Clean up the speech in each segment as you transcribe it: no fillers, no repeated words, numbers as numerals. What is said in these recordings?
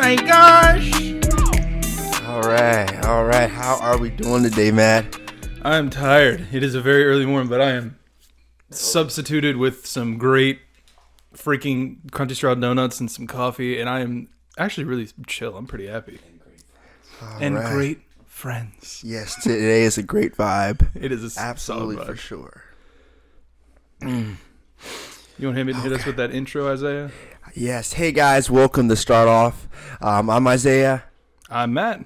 my gosh! All right. How are we doing today, Matt? I'm tired. It is a very early morning, but I am substituted with some great freaking Crunchy Straw donuts and some coffee, and I am actually really chill. I'm pretty happy. And great friends. Yes, today is a great vibe. It is a Absolutely, solid vibe. for sure. You want him to hit us with that intro, Isaiah? Yes. Hey, guys. Welcome to Start Off. I'm Isaiah. I'm Matt.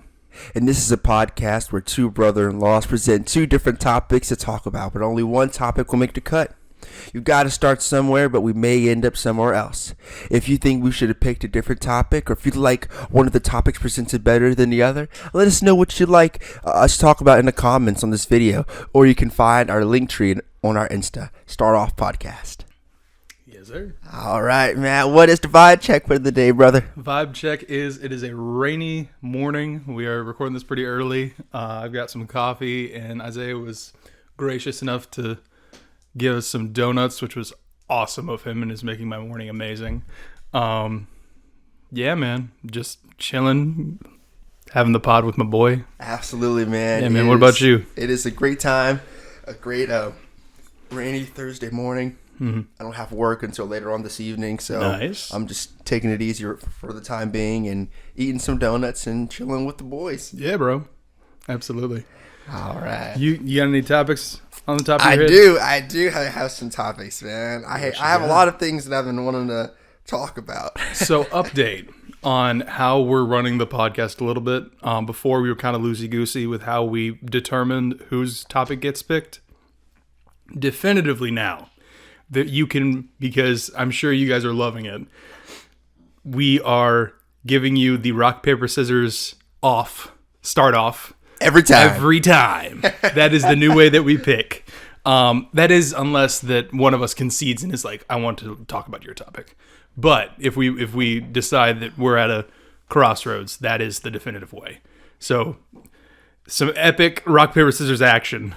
And this is a podcast where two brother-in-laws present two different topics to talk about, but only one topic will make the cut. You've got to start somewhere, but we may end up somewhere else. If you think we should have picked a different topic, or if you like one of the topics presented better than the other, let us know what you'd like us to talk about in the comments on this video, or you can find our link tree on our Insta, Start Off Podcast. Yes, sir. All right, Matt, what is the vibe check for the day, brother? Vibe check is, it is a rainy morning. We are recording this pretty early. I've got some coffee, and Isaiah was gracious enough to give us some donuts, which was awesome of him and is making my morning amazing. Yeah, man, just chilling, having the pod with my boy. Absolutely, man. Yeah, man, what about you? It is a great time, a great rainy Thursday morning. Mm-hmm. I don't have work until later on this evening, so Nice. I'm just taking it easy for the time being and eating some donuts and chilling with the boys. Yeah, bro. Absolutely. All right. You got any topics on the top of I your head? do have some topics, man. I have a lot of things that I've been wanting to talk about. So, update on how we're running the podcast a little bit. Before we were kind of loosey-goosey with how we determined whose topic gets picked. Definitively now that you can, because I'm sure you guys are loving it, we are giving you the rock, paper, scissors start off. Every time. That is the new way that we pick. That is, unless that one of us concedes and is like, I want to talk about your topic. But if we decide that we're at a crossroads, that is the definitive way. So, some epic rock, paper, scissors action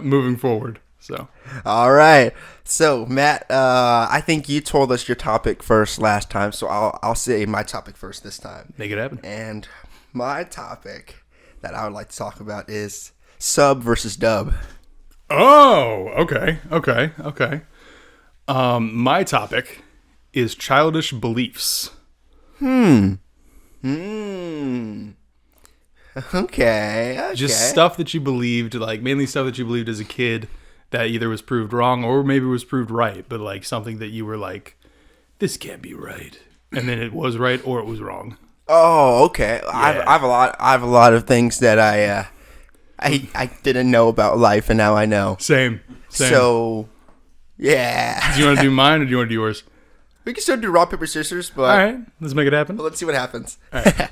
moving forward. So, all right. So, Matt, I think you told us your topic first last time, so I'll say my topic first this time. make it happen. And my topic that I would like to talk about is sub versus dub. Oh, okay. My topic is childish beliefs. Okay. Just stuff that you believed, like mainly stuff that you believed as a kid that either was proved wrong or maybe was proved right, but like something that you were like, this can't be right, and then it was right or it was wrong. Oh, okay. Yeah. I have a lot of things that I didn't know about life, and now I know. Same. So, yeah. Do you want to do mine or do you want to do yours? We can still do rock, paper, scissors, but All right, let's make it happen. let's see what happens. All right.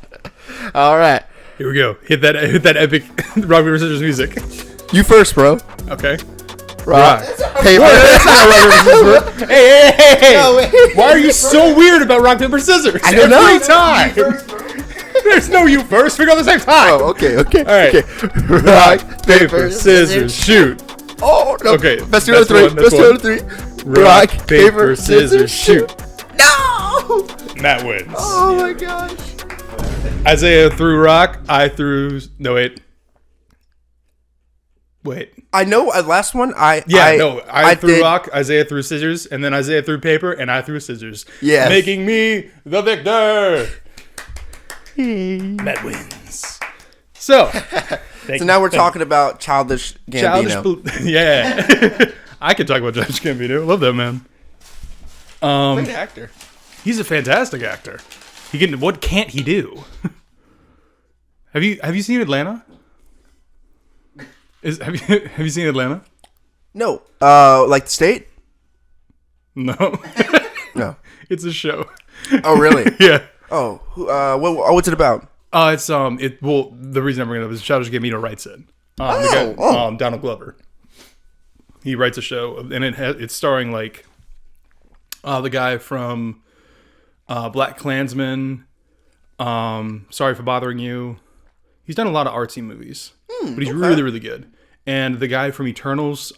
All right. Here we go. Hit that epic rock, paper, scissors music. You first, bro. Okay. Rock. Hey, No, wait. why are you so weird about rock, paper, scissors? I don't know. Every time. There's no you first. We go at the same time. Oh, okay. All right. Okay. Rock, paper, scissors, shoot. Oh, no. Okay, Best two out of three. that's Best two one. out of three. Rock, paper, scissors, shoot. No! Matt wins. Oh, my gosh. Isaiah threw rock. I threw. No, wait. I know last one. I threw did. rock. Isaiah threw scissors, and then Isaiah threw paper, and I threw scissors. Yes. Making me the victor. Matt wins. So, So now we're talking about Childish Gambino. Yeah. I could talk about Childish Gambino. Love that man. Great actor. He's a fantastic actor. What can't he do? Have you seen Atlanta? Have you seen Atlanta? No. Like the state? No. No. It's a show. Oh, really? Yeah. Oh, what's it about? The reason I'm bringing it up is Childish Gambino writes it. The guy, Donald Glover. He writes a show, and it's starring like the guy from Black Klansman, Sorry for Bothering You. He's done a lot of artsy movies, but he's really, really good. And the guy from Eternals,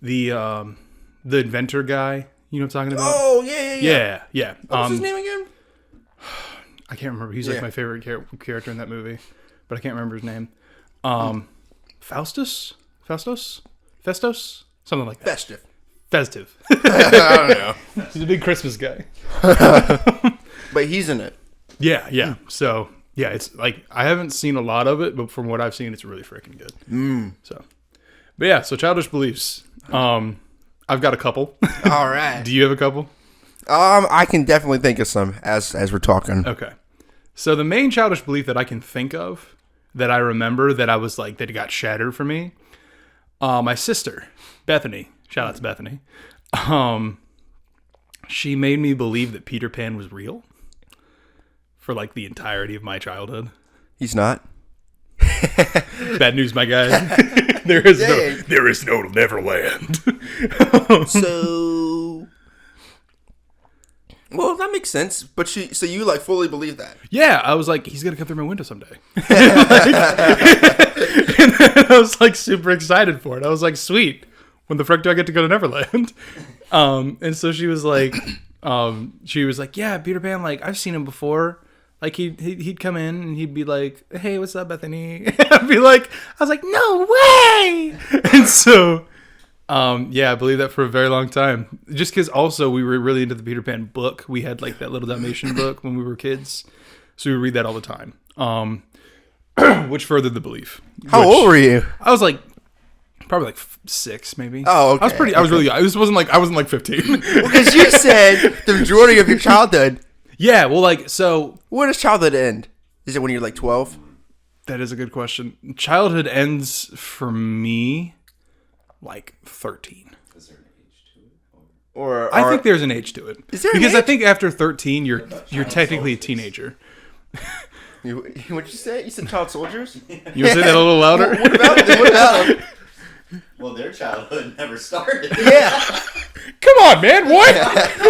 the inventor guy, you know what I'm talking about? Oh, yeah. Yeah. What's his name again? I can't remember. He's like my favorite character in that movie, but I can't remember his name. Festus, something like that. Festive. I don't know. He's a big Christmas guy. But he's in it. Yeah. So yeah, it's like I haven't seen a lot of it, but from what I've seen, it's really freaking good. So, but yeah, so Childish Beliefs. I've got a couple. All right. Do you have a couple? I can definitely think of some as we're talking. Okay. So the main childish belief that I can think of, that I remember, that I was like, that it got shattered for me, my sister, Bethany, shout out to Bethany, she made me believe that Peter Pan was real for like the entirety of my childhood. He's not. Bad news, my guy. There is no Neverland. So, well, that makes sense. But so you like fully believe that? Yeah, I was like, he's gonna come through my window someday. And then I was like super excited for it. I was like, sweet. When the frick do I get to go to Neverland? And so she was like, yeah, Peter Pan. Like I've seen him before. Like he'd come in and he'd be like, hey, what's up, Bethany? I was like, no way. And so, yeah, I believed that for a very long time. Just because also we were really into the Peter Pan book. We had like that Little Dalmatian book when we were kids. So we would read that all the time. Which furthered the belief. How old were you? I was like, probably like 6, maybe. Oh, okay. I was really young. I wasn't like 15. Because you said the majority of your childhood. Yeah, well, like, so... Where does childhood end? Is it when you're like 12? That is a good question. Childhood ends for me like 13. Is there an age to it? Or I think there's an age to it. Is there because an age? I think after 13, you're technically a teenager. What'd you say? You said child soldiers? You want to say that a little louder? What about them? Well, their childhood never started. Yeah. Come on, man. What?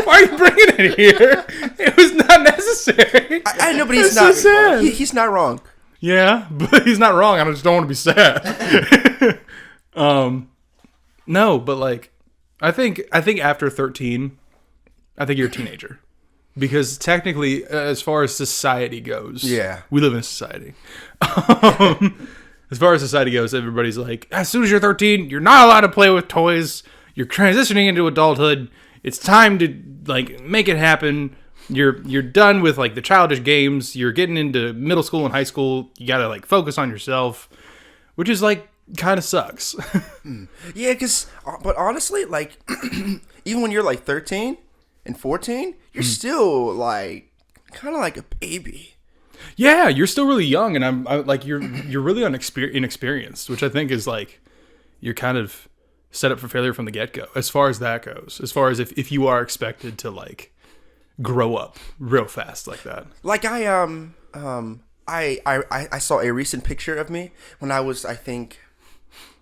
Why are you bringing it here? It was not necessary. I know, but he's That's not. so sad. He's not wrong. Yeah, but he's not wrong. I just don't want to be sad. No, but like, I think after 13, I think you're a teenager. Because technically, as far as society goes, yeah, we live in a society. As far as society goes, everybody's like, as soon as you're 13, you're not allowed to play with toys. You're transitioning into adulthood. It's time to like make it happen. You're done with like the childish games. You're getting into middle school and high school. You gotta like focus on yourself, which is like kind of sucks. Yeah, but honestly, like even when you're like 13 and 14, you're still like kind of like a baby. Yeah, you're still really young, and I'm like you're really inexperienced, which I think is like you're kind of set up for failure from the get-go as far as that goes. As far as if you are expected to like grow up real fast like that. Like I saw a recent picture of me when I was, I think,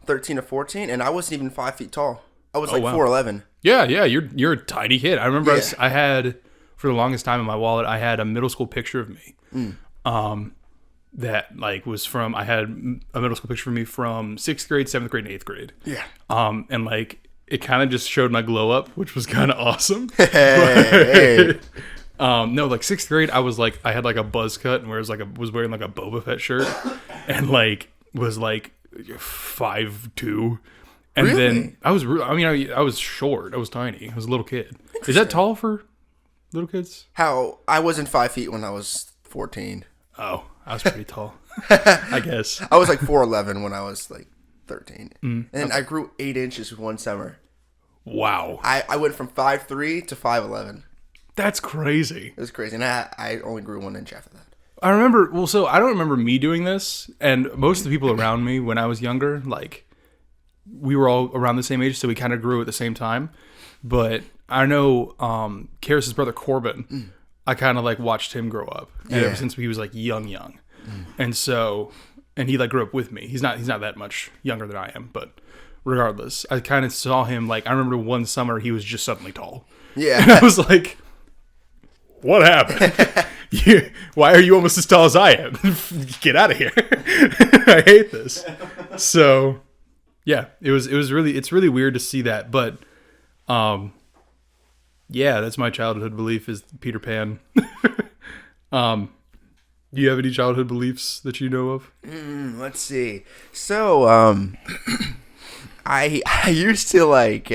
13 or 14, and I wasn't even 5 feet tall. I was like 4'11". Yeah, you're a tiny kid. I remember I had for the longest time in my wallet I had a middle school picture of me. That like was from I had a middle school picture of me from 6th grade, 7th grade, and 8th grade. Yeah. And like it kind of just showed my glow up, which was kind of awesome. Hey. No, like 6th grade, I had like a buzz cut and was wearing like a Boba Fett shirt, and like was like 5'2", and really? then I was short. I was tiny. I was a little kid. Is that tall for little kids? How I wasn't 5 feet when I was 14. Oh, I was pretty tall, I guess. I was like 4'11" when I was like 13, and I grew 8 inches one summer. Wow, I went from 5'3" to 5'11". That's crazy. It was crazy, and I only grew 1 inch after that. I remember. Well, so I don't remember me doing this, and most of the people around me when I was younger, like we were all around the same age, so we kind of grew at the same time. But I know Karis's brother Corbin. I kind of like watched him grow up ever since he was like young, and so he like grew up with me. He's not that much younger than I am, but regardless, I kind of saw him like I remember one summer he was just suddenly tall. Yeah, and I was like, "What happened? Why are you almost as tall as I am? Get out of here! I hate this." So yeah, it's really weird to see that, but yeah, that's my childhood belief is Peter Pan. Do you have any childhood beliefs that you know of? Let's see. So, I used to like,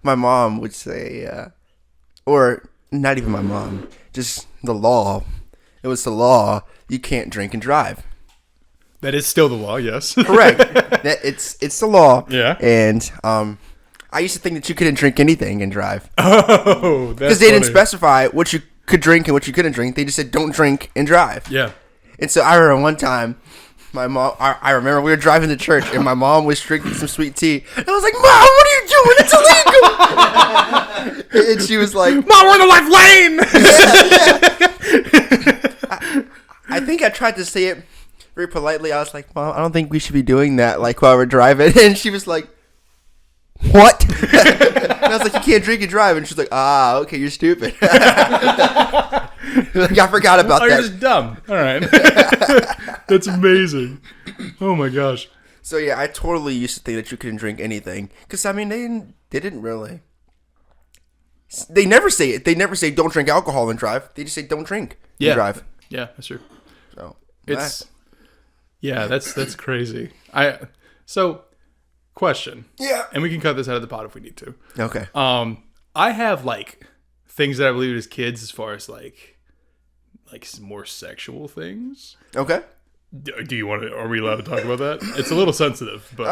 my mom would say, or not even my mom, just the law. It was the law. You can't drink and drive. That is still the law, yes. Correct. It's the law. Yeah. And I used to think that you couldn't drink anything and drive. Oh, that's because they didn't funny. specify what you could drink and what you couldn't drink. They just said don't drink and drive. Yeah. And so I remember one time, my mom. I remember we were driving to church and my mom was drinking some sweet tea. And I was like, "Mom, what are you doing? It's illegal!" And she was like, Mom, we're in the left lane. I think I tried to say it very politely. I was like, "Mom, I don't think we should be doing that like while we're driving." And she was like, "What?" And I was like, "You can't drink and drive." And she's like, "Ah, okay, you're stupid." Like, I forgot about Oh, that. you're just dumb. All right. That's amazing. Oh my gosh. So yeah, I totally used to think that you couldn't drink anything. Because I mean, they didn't really. They never say it. They never say don't drink alcohol and drive. They just say don't drink and drive. Yeah, that's true. So That's crazy. So question. Yeah. And we can cut this out of the pot if we need to. Okay. I have like things that I believed as kids, as far as like some more sexual things. Okay. Do you want to? Are we allowed to talk about that? It's a little sensitive, but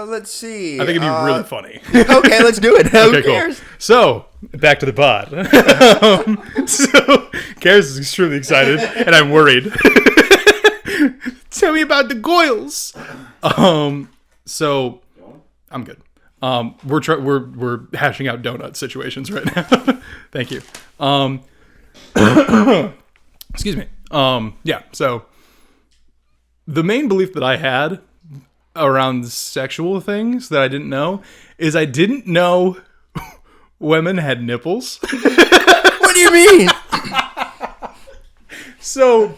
let's see. I think it'd be really funny. Okay, let's do it. Who Okay, cares? cool. So back to the pod. So Karis is extremely excited, and I'm worried. Tell me about the goils. So I'm good. We're hashing out donut situations right now. Thank you. Excuse me. Yeah. So the main belief that I had around sexual things that I didn't know is I didn't know women had nipples. What do you mean? So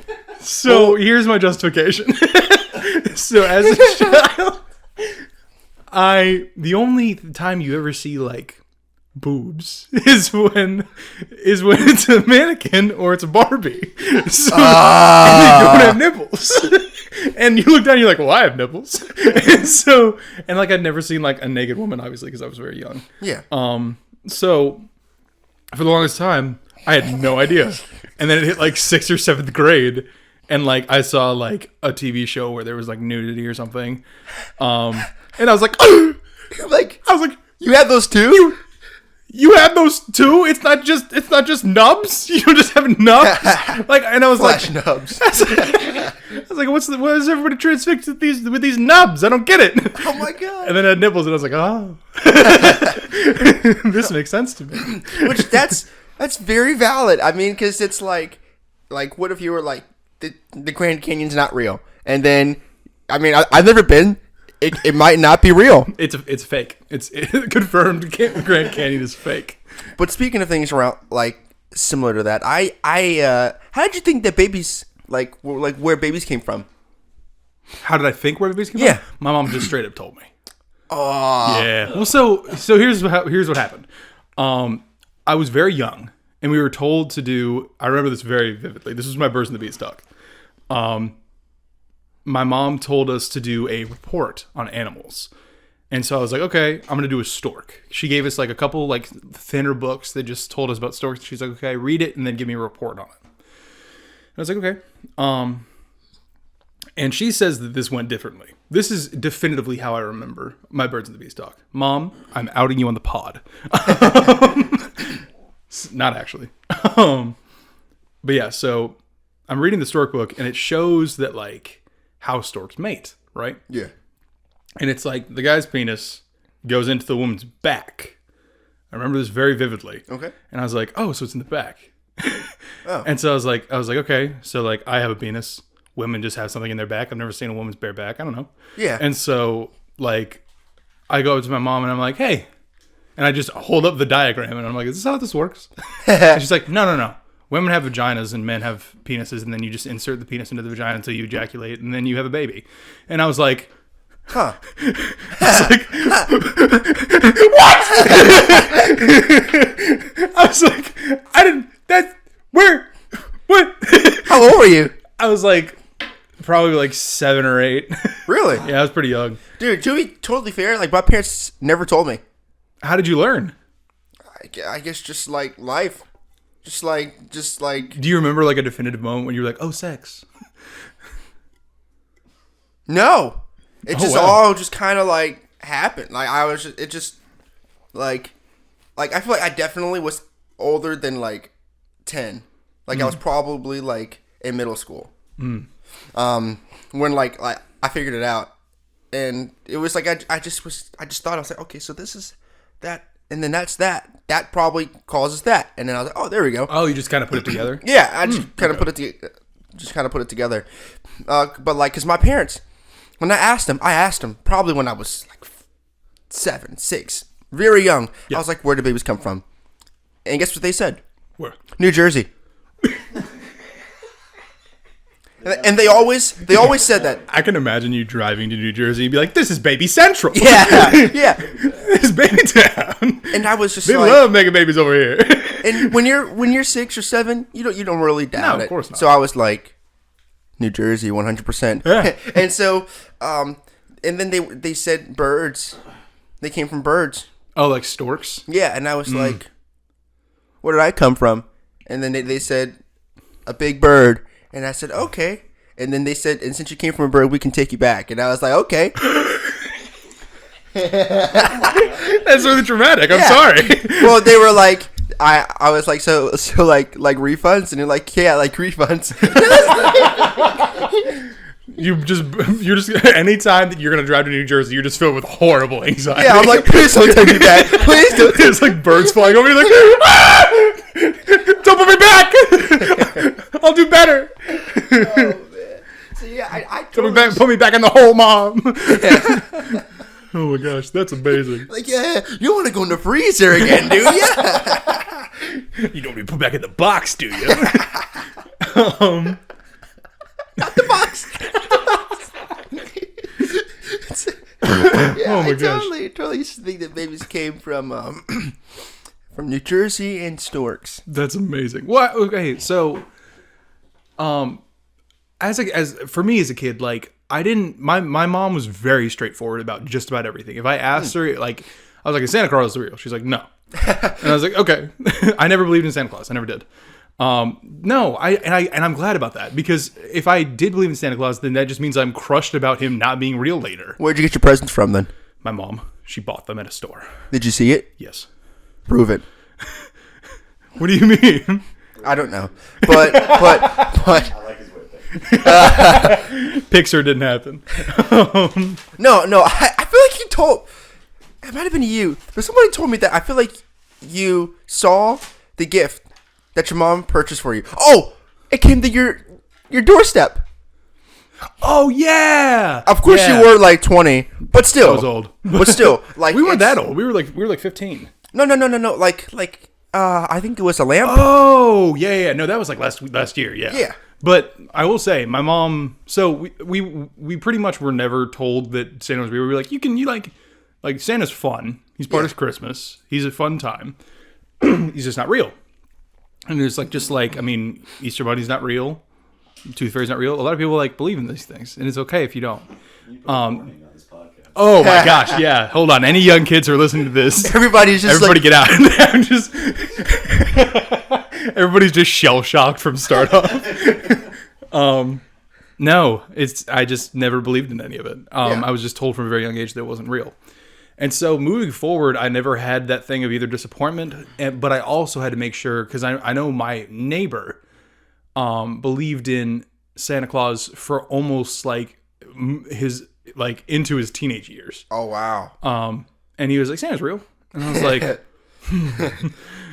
here's my justification. So as a child, the only time you ever see like boobs is when it's a mannequin or it's a Barbie. So and they don't have nipples. And you look down and you're like, well, I have nipples. And like I'd never seen like a naked woman, obviously, because I was very young. Yeah. So for the longest time, I had no idea. And then it hit like 6th or 7th grade, and like I saw like a TV show where there was like nudity or something. And I was like, You had those too? You have those too? It's not just nubs? You don't just have nubs? Like, and I was Flesh like, nubs. I was like, what is everybody transfixed with these nubs? I don't get it. Oh my god. And then I had nipples, and I was like, oh. This makes sense to me. Which that's very valid. I mean, because it's like what if you were like the Grand Canyon's not real, and then I mean I've never been. It might not be real. It's fake. It's confirmed. Grand Canyon is fake. But speaking of things around like similar to that, how did you think that babies like where babies came from? How did I think where babies came Yeah. from? My mom just straight up told me. Oh. Yeah. Well, so here's what happened. I was very young, and we were told to do. I remember this very vividly. This was my Birds and the Beanstalk. My mom told us to do a report on animals. And so I was like, okay, I'm going to do a stork. She gave us like a couple like thinner books that just told us about storks. She's like, okay, read it and then give me a report on it. And I was like, okay. And she says that this went differently. This is definitively how I remember my Birds and the Beanstalk. Mom, I'm outing you on the pod. Not actually. But yeah, so I'm reading the stork book, and it shows that like how storks mate, right? Yeah. And it's like the guy's penis goes into the woman's back. I remember this very vividly. Okay. And I was like, oh, so it's in the back. Oh. And so I was like, okay, so like I have a penis. Women just have something in their back. I've never seen a woman's bare back. I don't know. Yeah. And so like I go to my mom and I'm like, hey. And I just hold up the diagram and I'm like, is this how this works? And she's like, no. Women have vaginas and men have penises, and then you just insert the penis into the vagina until you ejaculate, and then you have a baby. And I was like, huh. I was like, what? I was like, I didn't, what? How old were you? I was like probably like 7 or 8. Really? Yeah, I was pretty young. Dude, to be totally fair, like my parents never told me. How did you learn? I guess just like life. Just like. Do you remember like a definitive moment when you were like, oh, sex? No. It just wow. all just kind of like happened. Like it just like I feel like I definitely was older than like 10. Like I was probably like in middle school. When like I figured it out, and it was like I just thought, I was like, okay, so this is that, and then that's that probably causes that, and then I was like, oh, there we go. Oh, you just kind of put it together. Yeah, I just kind of put it together. But like, cause my parents, when I asked them probably when I was like 7, 6, very young. Yeah. I was like, where do babies come from? And guess what they said? Where? New Jersey. And they always said that. I can imagine you driving to New Jersey and be like, this is baby central. Yeah, yeah. This is baby town. And I was just They like, love making babies over here. and when you're 6 or 7, you don't really doubt No, it. of course not. So I was like, New Jersey, 100%. Yeah. And so, and then they said birds. They came from birds. Oh, like storks? Yeah, and I was like, where did I come from? And then they said, a big bird. And I said, okay. And then they said, and since you came from a bird, we can take you back. And I was like, okay. That's really dramatic. I'm Yeah. sorry. Well, they were like, I was like, so like refunds? And they're like, yeah, like refunds. You're just anytime that you're gonna drive to New Jersey, you're just filled with horrible anxiety. Yeah, I'm like, please don't take me back. Please don't. There's like birds flying over you, like, ah! Don't put me back. I'll do better. Oh, man. So yeah, I Put me back in the hole, Mom. Oh my gosh, that's amazing. like, yeah, you want to go in the freezer again, do you? You don't want to be put back in the box, do you? Not the box. Yeah, Oh my I gosh. totally used to think that babies came from from New Jersey and storks. That's amazing. What? Okay, so, as for me as a kid, like I didn't. My mom was very straightforward about just about everything. If I asked her, like, I was like, "Is Santa Claus is real?" She's like, "No," and I was like, "Okay." I never believed in Santa Claus. I never did. No, I'm glad about that, because if I did believe in Santa Claus, then that just means I'm crushed about him not being real later. Where'd you get your presents from then? My mom, she bought them at a store. Did you see it? Yes. Prove it. What do you mean? I don't know, but I like his way of thinking. Pixar didn't happen. no, I feel like you told. It might have been you, but somebody told me that. I feel like you saw the gift that your mom purchased for you. Oh, it came to your doorstep. Oh yeah. Of course, Yeah. you were like 20, but still, I was old. But still, like We weren't it's- that old. We were like 15. No. Like, I think it was a lamp. Oh yeah. No, that was like last year. Yeah. Yeah. But I will say, my mom. So we pretty much were never told that Santa was real. We were like, you like Santa's fun. He's part of Christmas. He's a fun time. He's just not real. And it's like I mean, Easter Bunny's not real. Tooth Fairy's not real. A lot of people like believe in these things, and it's okay if you don't. On this podcast. Oh my gosh, yeah. Hold on. Any young kids who are listening to this, Everybody's just everybody like, get out. I'm just everybody's just shell shocked from start off. No, I just never believed in any of it. I was just told from a very young age that it wasn't real. And so moving forward, I never had that thing of either disappointment, but I also had to make sure, because I know my neighbor believed in Santa Claus for almost like his into his teenage years. oh wow. And he was like, Santa's real. And I was like,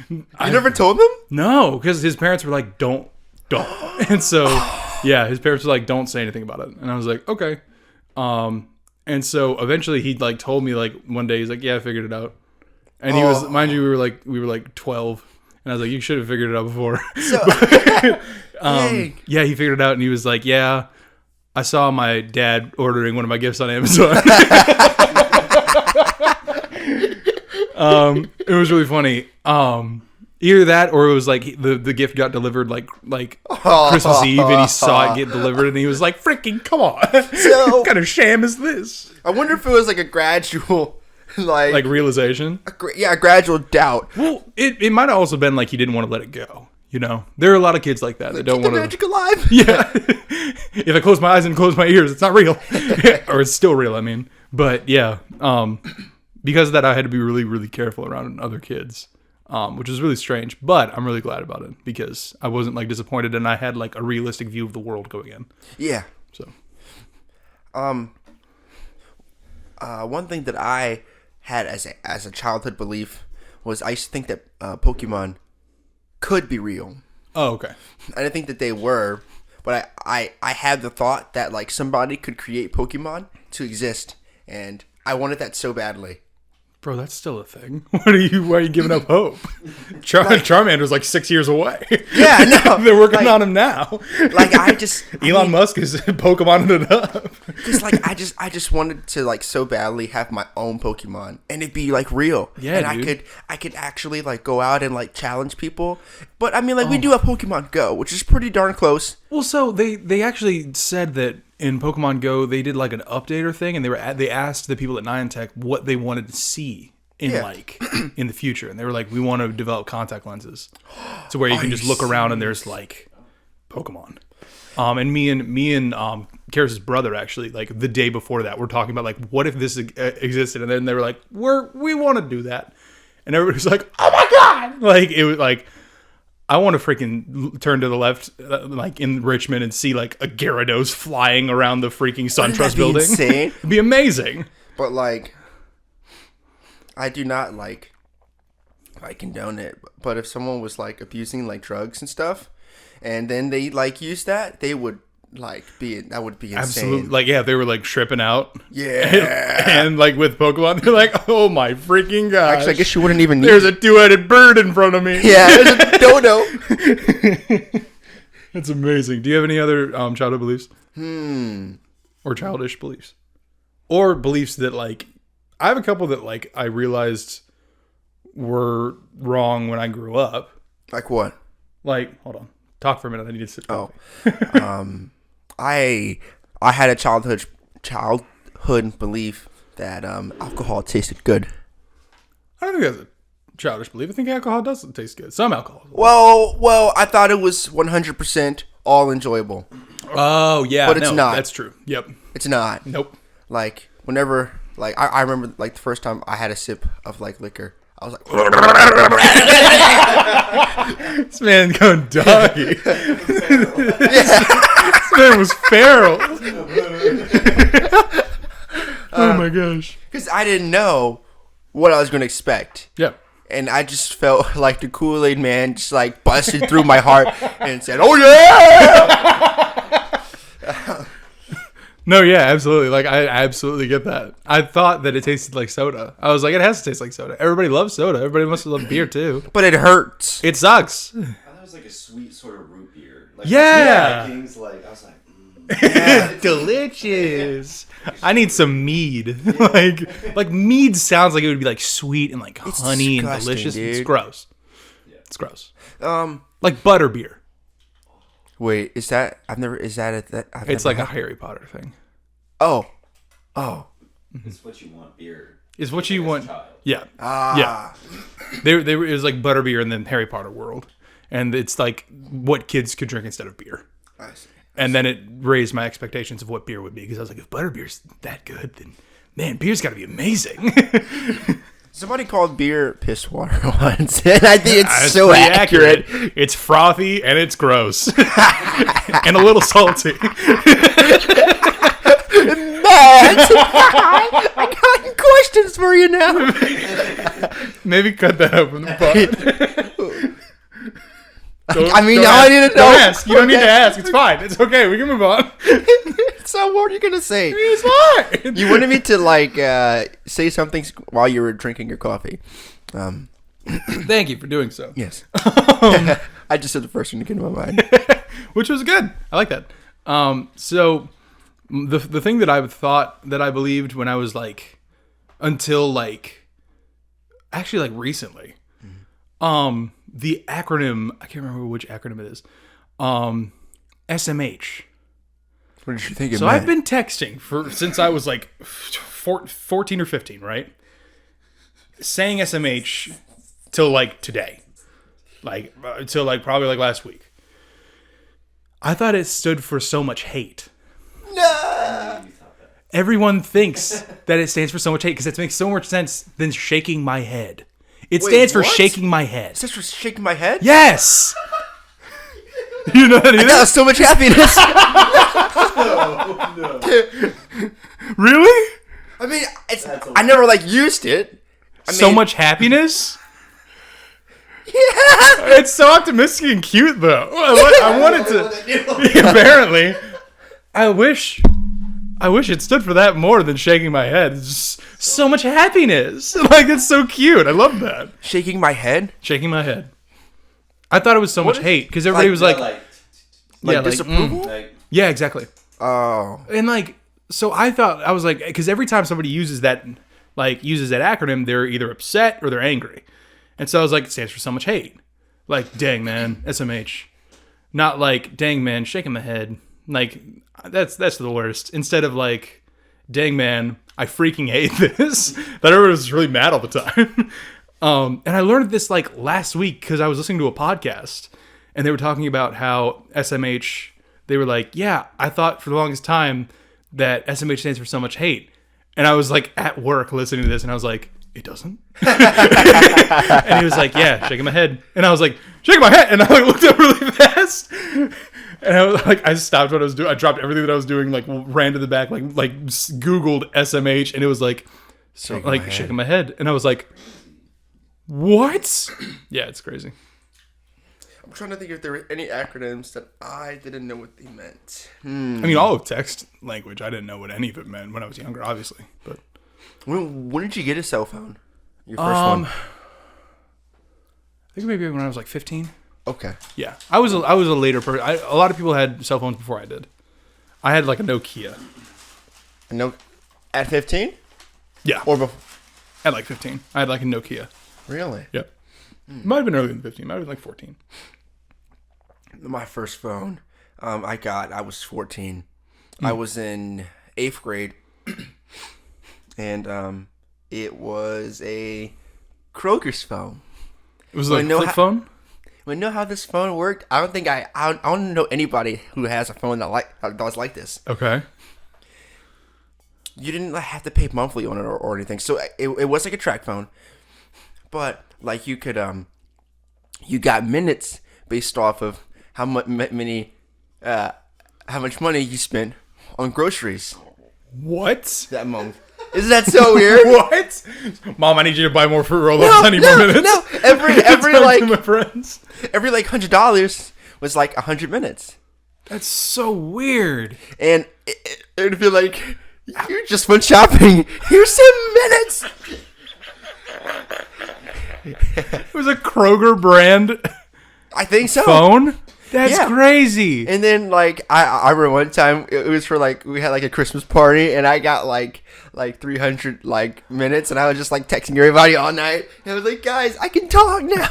You never told them? no, because his parents were like, don't. And so, yeah, his parents were like, don't say anything about it. And I was like, okay. And so eventually he like told me like one day, he's like, yeah, I figured it out. And he was, mind you, we were like 12. And I was like, you should have figured it out before. Yay. Yeah, he figured it out, and he was like, yeah, I saw my dad ordering one of my gifts on Amazon. It was really funny. Either that, or it was like the gift got delivered like Christmas Eve, and he saw it get delivered, and he was like, "Freaking come on! So- What kind of sham is this?" I wonder if it was like a gradual, Like realization. a gradual doubt. Well, it might have also been like he didn't want to let it go. You know, there are a lot of kids like that that don't Keep the want to. magic alive. Yeah. If I close my eyes and close my ears, it's not real. Or it's still real, I mean. But yeah, because of that, I had to be really, really careful around other kids, which is really strange. But I'm really glad about it because I wasn't like disappointed, and I had like a realistic view of the world going in. Yeah. So, one thing that I had as a childhood belief was I used to think that Pokemon could be real. oh, okay. I didn't think that they were, but I had the thought that like somebody could create Pokemon to exist, and I wanted that so badly. Bro, that's still a thing. Why are you giving up hope? Charmander's like 6 years away. Yeah, no, They're working on him now. Like I just Elon Musk is Pokemoning it up. Just like I just wanted to like so badly have my own Pokemon and it'd be like real. Yeah, and dude. I could actually like go out and like challenge people. But I mean like we do have Pokemon Go, which is pretty darn close. Well, so they actually said that in Pokemon Go they did like an updater thing, and they asked the people at Niantic what they wanted to see in in the future, and they were like, we want to develop contact lenses, to where you can just look around and there's like Pokemon. And me and Karis's brother actually like the day before that we're talking about like what if this existed, and then they were like we want to do that, and everybody's like, oh my god, like it was like. I want to freaking turn to the left, like in Richmond, and see like a Gyarados flying around the freaking SunTrust building. Insane. It'd be amazing. But like, I do not like condone it. But if someone was like abusing like drugs and stuff, and then they like use that, they would like that would be insane. Absolutely. Like, yeah, they were like tripping out. Yeah. And like with Pokemon, they're like, oh my freaking gosh. Actually, I guess you wouldn't even need. There's a two-headed bird in front of me. Yeah, there's a dodo. That's amazing. Do you have any other childhood beliefs? Or childish beliefs? Or beliefs that like, I have a couple that like I realized were wrong when I grew up. Like what? Like, hold on. Talk for a minute. I need to sit. Oh. I had a childhood belief that alcohol tasted good. I don't think that's a childish belief. I think alcohol doesn't taste good. Some alcohol. Well, I thought it was 100% all enjoyable. Oh, yeah. But it's not. That's true. Yep. It's not. Nope. Like, whenever, like, I remember, like, the first time I had a sip of, like, liquor, I was like, this man going doggy. This man was feral. Oh, my gosh. because I didn't know what I was going to expect. Yeah. And I just felt like the Kool-Aid man just, like, busted through my heart and said, oh, yeah! No, yeah, absolutely. Like, I absolutely get that. I thought that it tasted like soda. I was like, it has to taste like soda. Everybody loves soda. Everybody must love beer, too. But it hurts. It sucks. I thought it was like a sweet sort of root beer. Like, Yeah. Vikings, like, I was like, Delicious. I need some mead. like mead sounds like it would be like sweet and like honey and disgusting, delicious. dude. It's gross. Yeah. It's gross. Um, Like butter beer. wait, is that, I've never, is that a, that, I've It's never like a had- Harry Potter thing. Oh. it's what you want beer. It's what you as a want. child. Yeah. Ah. Yeah. They were, it was like butter beer and then Harry Potter world. And it's like what kids could drink instead of beer. I see. And then it raised my expectations of what beer would be, because I was like, if butterbeer's that good, then man, beer's got to be amazing. Somebody called beer piss water once, and I think it's That's so pretty accurate. It's frothy and it's gross and a little salty. Matt, I got questions for you now. Maybe cut that out from the pod. I mean, now I need to know. Don't ask. You don't need to ask. It's fine. It's okay. We can move on. So what are you gonna say? It's fine. You wanted me to like say something while you were drinking your coffee. Thank you for doing so. Yes. I just said the first thing that came to my mind. Which was good. I like that. So the thing that I thought that I believed when I was like, until like, actually like recently, the acronym, I can't remember which acronym it is. SMH. What did you think? So I've been texting since I was like 14 or 15, right? Saying SMH till like today, till like probably like last week. I thought it stood for so much hate. No. Everyone thinks that it stands for so much hate because it makes so much sense than shaking my head. It stands for shaking my head. It stands for shaking my head? Yes. You know that either? I got so much happiness. No. Really? I mean, I never like used it. So much happiness? Yeah. It's so optimistic and cute, though. I wanted to. Apparently, I wish it stood for that more than shaking my head. It's just so much happiness. Like, it's so cute. I love that. Shaking my head? Shaking my head. I thought it was so much hate because everybody was like, disapproval? yeah, exactly. Oh. And like, so I was like, because every time somebody uses that acronym, they're either upset or they're angry. And so I was like, it stands for so much hate. Like, dang, man, SMH. Not like, dang, man, shaking my head. Like, that's the worst. Instead of like, dang, man, I freaking hate this. That everyone was really mad all the time. And I learned this like last week because I was listening to a podcast and they were talking about how SMH, they were like, yeah, I thought for the longest time that SMH stands for so much hate. And I was like at work listening to this and I was like, it doesn't? And he was like, yeah, shaking my head. And I was like, shaking my head. And I like looked up really fast. And I was like, I stopped what I was doing. I dropped everything that I was doing, like ran to the back, like Googled SMH. And it was like, shaking my head. And I was like, what? Yeah, it's crazy. I'm trying to think if there were any acronyms that I didn't know what they meant. I mean, all of text language, I didn't know what any of it meant when I was younger, obviously. But when did you get a cell phone? Your first one? I think maybe when I was like 15. Okay. Yeah, I was a later person. A lot of people had cell phones before I did. I had like a Nokia. At 15? Yeah. Or before? At like 15. I had like a Nokia. Really? Yep. Might have been earlier than 15. Might have been like 14. My first phone I was 14. I was in 8th grade. And it was a Kroger's phone. It was like a flip phone? We know how this phone worked. I don't know anybody who has a phone that was like this. Okay. You didn't have to pay monthly on it or anything. So it was like a track phone. But like you could you got minutes based off of how much money you spent on groceries. What? That month. Isn't that so weird? What? Mom, I need you to buy more fruit roll-ups. I need more minutes. No, every like my friends. Every like $100 was like 100 minutes. That's so weird. And it'd be like, you just went shopping. Here's some minutes. It was a Kroger brand. I think so. Phone? That's crazy. And then like I remember one time it was for like we had like a Christmas party and I got like 300 like minutes and I was just like texting everybody all night and I was like, guys, I can talk now.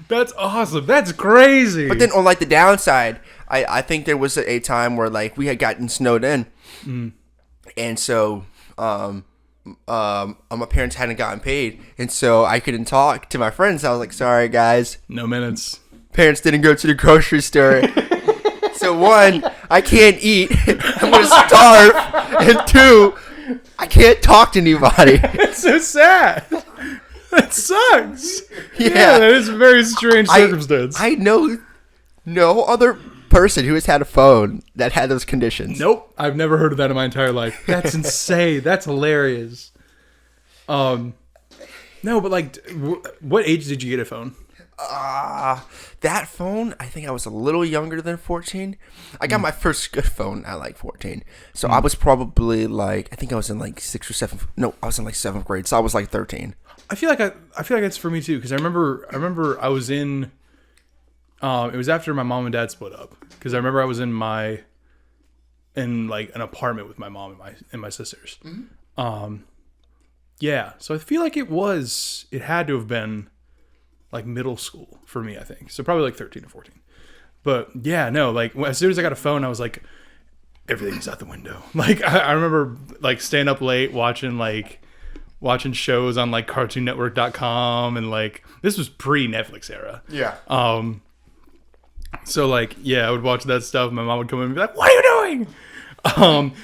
That's awesome. That's crazy. But then on like the downside, I think there was a time where like we had gotten snowed in, and so my parents hadn't gotten paid, and so I couldn't talk to my friends. I was like, sorry guys, no minutes. Parents didn't go to the grocery store. So one, I can't eat. I'm gonna starve, and two, I can't talk to anybody. It's so sad. That sucks. Yeah, that is a very strange circumstance. I know no other person who has had a phone that had those conditions. Nope, I've never heard of that in my entire life. That's insane. That's hilarious. No, but like, what age did you get a phone? That phone, I think I was a little younger than 14. I got my first good phone at like 14. So I was probably like, I think I was in like 6th or 7th. No, I was in like 7th grade. So I was like 13. I feel like it's for me too, because I remember I was in. It was after my mom and dad split up, because I remember I was in like an apartment with my mom and my sisters. Mm-hmm. Yeah, so I feel like it had to have been like middle school for me, I think. So probably like 13 or 14. But yeah, no, like as soon as I got a phone, I was like, everything's out the window. Like I remember like staying up late watching shows on like cartoonnetwork.com, and like this was pre-Netflix era. Yeah. So like, yeah, I would watch that stuff. My mom would come in and be like, what are you doing?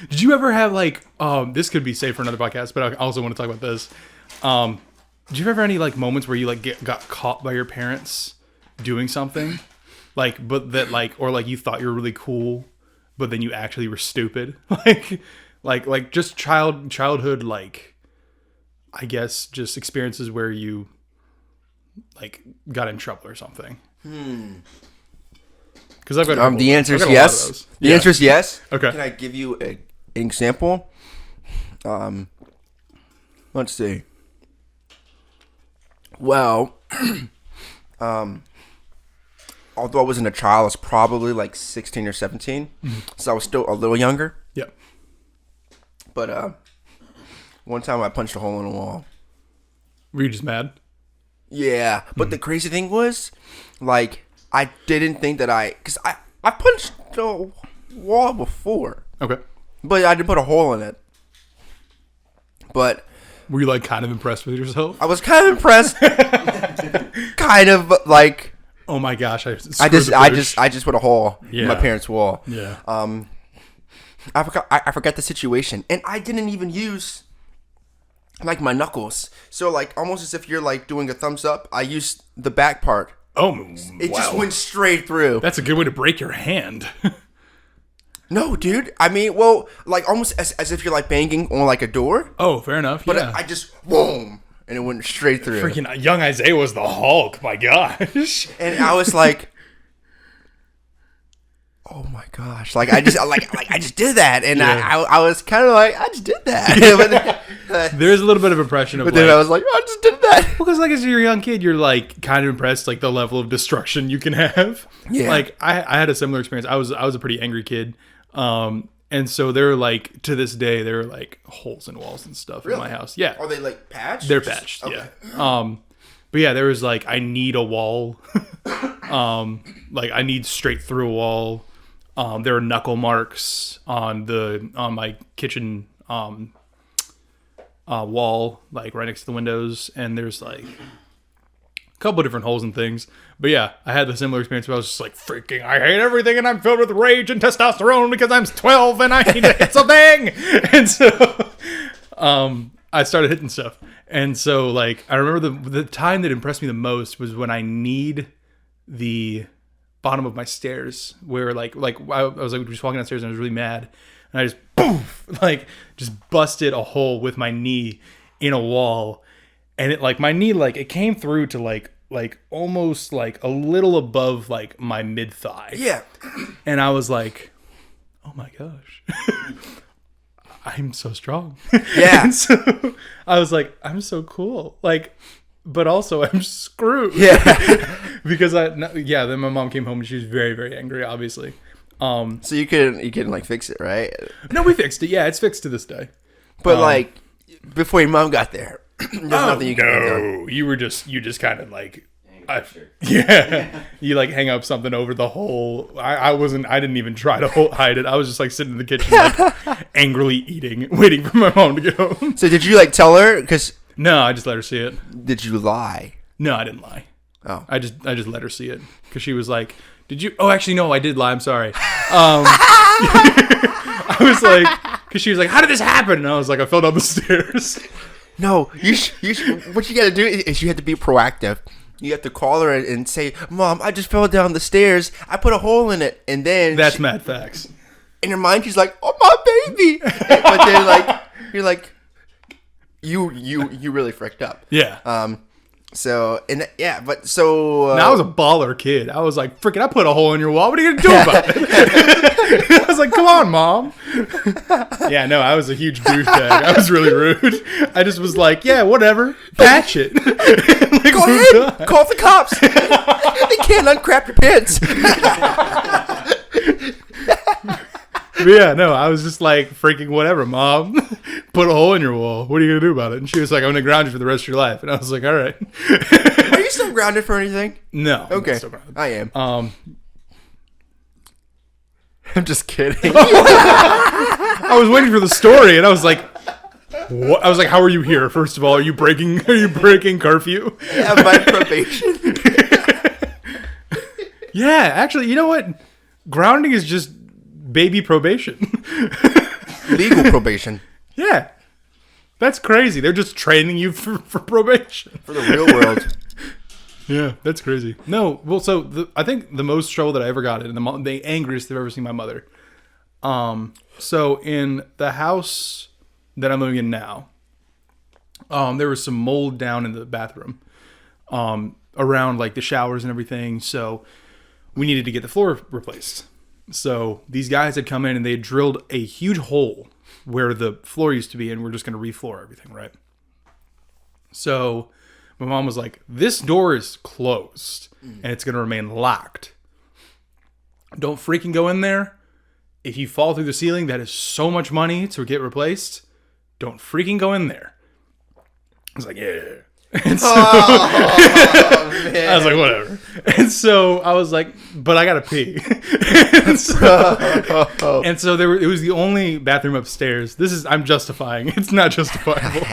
Did you ever have like, this could be saved for another podcast, but I also want to talk about this. Did you ever have any like moments where you like got caught by your parents doing something like, but that like, or like you thought you were really cool, but then you actually were stupid? like just childhood, like, I guess just experiences where you like got in trouble or something. Because I've got the answer is yes. The answer is yes. Okay. Can I give you an example? Let's see. Well, although I wasn't a child, I was probably like 16 or 17, so I was still a little younger. Yep. But one time I punched a hole in a wall. Were you just mad? Yeah, but the crazy thing was, like, I didn't think that because I punched the wall before. Okay. But I didn't put a hole in it. But were you like kind of impressed with yourself? I was kind of impressed. Kind of like, oh my gosh, I just put a hole in my parents' wall. Yeah. I forgot the situation, and I didn't even use like my knuckles. So like almost as if you're like doing a thumbs up, I used the back part. Oh, it just went straight through. That's a good way to break your hand. No, dude. I mean, well, like almost as if you're like banging on like a door. Oh, fair enough. But yeah. I just boom, and it went straight through. Freaking young Isaiah was the Hulk. My gosh. And I was like, oh my gosh! Like I just I just did that, and yeah. I was kind of like, I just did that. There's a little bit of impression of. But then I was like, I just did that. Because like as you're a young kid, you're like kind of impressed like the level of destruction you can have. Yeah. Like I had a similar experience. I was a pretty angry kid. And so there are like, to this day, there are like holes in walls and stuff in my house. Yeah. Are they like patched? They're patched. Okay. Yeah. But yeah, there was like, I need a wall. Like I need straight through a wall. There are knuckle marks on my kitchen, wall, like right next to the windows. And there's like a couple of different holes and things. But yeah, I had the similar experience where I was just like, freaking, I hate everything and I'm filled with rage and testosterone because I'm 12 and I need to hit something. And so I started hitting stuff. And so like, I remember the time that impressed me the most was when I kneed the bottom of my stairs, where like I was like just walking downstairs and I was really mad. And I just, poof, like just busted a hole with my knee in a wall. And it like, my knee, like it came through to like almost like a little above like my mid thigh. Yeah. And I was like, oh my gosh, I'm so strong. Yeah. And so I was like, I'm so cool. Like, but also I'm screwed. Yeah. Because then my mom came home and she was very, very angry, obviously. So you couldn't like fix it, right? No, we fixed it. Yeah, it's fixed to this day. But like before your mom got there, there's nothing you could do. No, you just kind of like, yeah, you like hang up something over the hole. I didn't even try to hide it. I was just like sitting in the kitchen, like angrily eating, waiting for my mom to get home. So did you like tell her? No, I just let her see it. Did you lie? No, I didn't lie. Oh, I just let her see it because she was like, "Did you?" Oh, actually, no, I did lie. I'm sorry. I was like, because she was like, "How did this happen?" And I was like, "I fell down the stairs." No, you what you got to do is you have to be proactive. You have to call her and say, "Mom, I just fell down the stairs. I put a hole in it." And then that's mad facts. In her mind, she's like, "Oh, my baby!" But then, like, you're like, you really fricked up. Yeah. So now I was a baller kid. I was like, freaking, I put a hole in your wall. What are you gonna do about it? I was like, come on, Mom. Yeah, no, I was a huge douchebag. I was really rude. I just was like, yeah, whatever, patch it. Like, go ahead, call the cops. They can't uncrap your pants. But yeah, no, I was just like, freaking whatever, Mom. Put a hole in your wall. What are you going to do about it? And she was like, I'm going to ground you for the rest of your life. And I was like, all right. Are you still grounded for anything? No. I'm Okay. still grounded. I am. Um, I'm just kidding. I was waiting for the story, and I was like, what? I was like, how are you here? First of all, are you breaking curfew? Yeah, my probation. Yeah, actually, you know what? Grounding is just baby probation. Legal probation. Yeah. That's crazy. They're just training you for probation. For the real world. Yeah, that's crazy. No, well, so I think the most trouble that I ever got in, and the angriest I've ever seen my mother. So in the house that I'm living in now, there was some mold down in the bathroom, around like the showers and everything. So we needed to get the floor replaced. So these guys had come in and they had drilled a huge hole where the floor used to be, and we're just going to refloor everything, right? So my mom was like, this door is closed and it's going to remain locked. Don't freaking go in there. If you fall through the ceiling, that is so much money to get replaced. Don't freaking go in there. I was like, yeah. And so, I was like, whatever. And so I was like, but I gotta pee. And so it was the only bathroom upstairs. I'm justifying. It's not justifiable.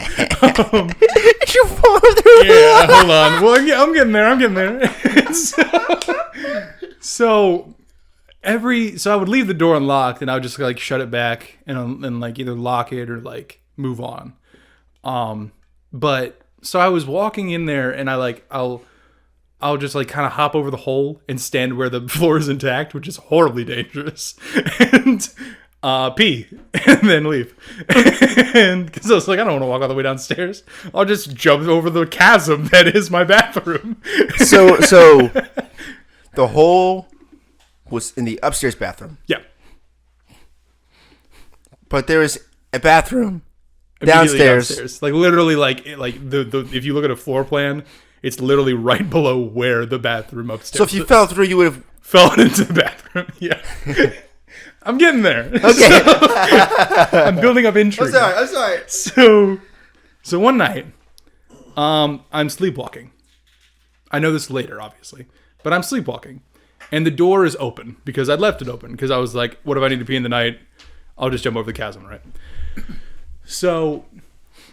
You fall through. Yeah, hold on. Well, yeah, I'm getting there. So I would leave the door unlocked, and I would just like shut it back and like either lock it or like move on. But so I was walking in there, and I'll just like kind of hop over the hole and stand where the floor is intact, which is horribly dangerous, and pee and then leave. And because I was like, I don't want to walk all the way downstairs. I'll just jump over the chasm that is my bathroom. So the hole was in the upstairs bathroom. Yeah. But there is a bathroom Immediately downstairs. Like literally like the if you look at a floor plan, it's literally right below where the bathroom upstairs So if you fell through, you would have fell into the bathroom. Yeah. I'm getting there. Okay. I'm building up intrigue. I'm sorry. So one night, I'm sleepwalking. I know this later, obviously, but I'm sleepwalking, and the door is open because I'd left it open because I was like, what if I need to pee in the night? I'll just jump over the chasm, right? So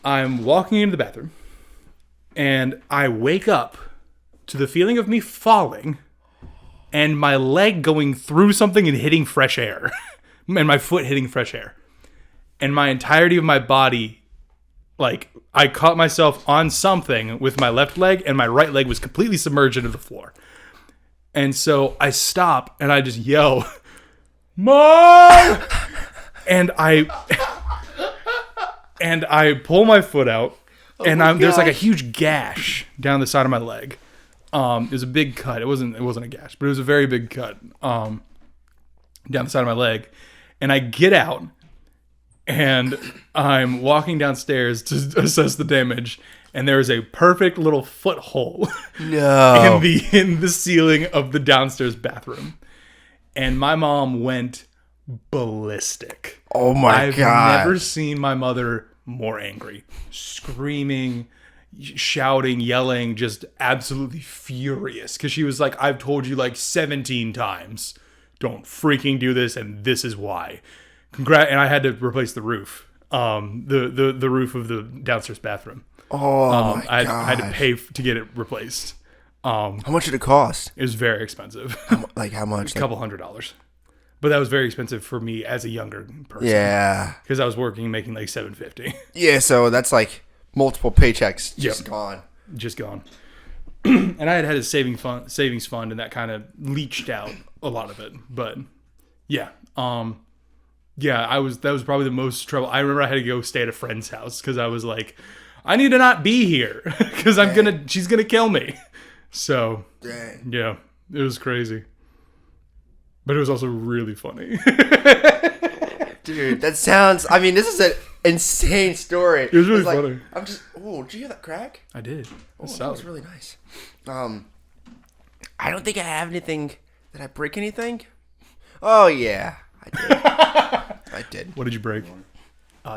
I'm walking into the bathroom, and I wake up to the feeling of me falling and my leg going through something and hitting fresh air and my foot hitting fresh air. And my entirety of my body, like I caught myself on something with my left leg and my right leg was completely submerged into the floor. And so I stop and I just yell, Mom! And I pull my foot out, and there's like a huge gash down the side of my leg. It was a big cut. It wasn't a gash, but it was a very big cut down the side of my leg. And I get out, and I'm walking downstairs to assess the damage, and there is a perfect little foothold in the ceiling of the downstairs bathroom. And my mom went ballistic. Oh my God. I've never seen my mother more angry. Screaming, shouting, yelling, just absolutely furious. Because she was like, I've told you like 17 times, don't freaking do this, and this is why. And I had to replace the roof. The roof of the downstairs bathroom. Oh my I God. had to pay to get it replaced. How much did it cost? It was very expensive. How much? A couple $100s. But that was very expensive for me as a younger person. Yeah. Because I was working, making like $750. Yeah, so that's like multiple paychecks just gone. Just gone. And I had a savings fund, and that kind of leached out a lot of it. But yeah, that was probably the most trouble. I remember I had to go stay at a friend's house because I was like, I need to not be here because she's gonna kill me. So yeah, it was crazy. But it was also really funny. Dude, that sounds... I mean, this is an insane story. It was really funny. I'm just... Oh, did you hear that crack? I did. That was really nice. I don't think I have anything... Did I break anything? Oh, yeah. I did. I did. What did you break?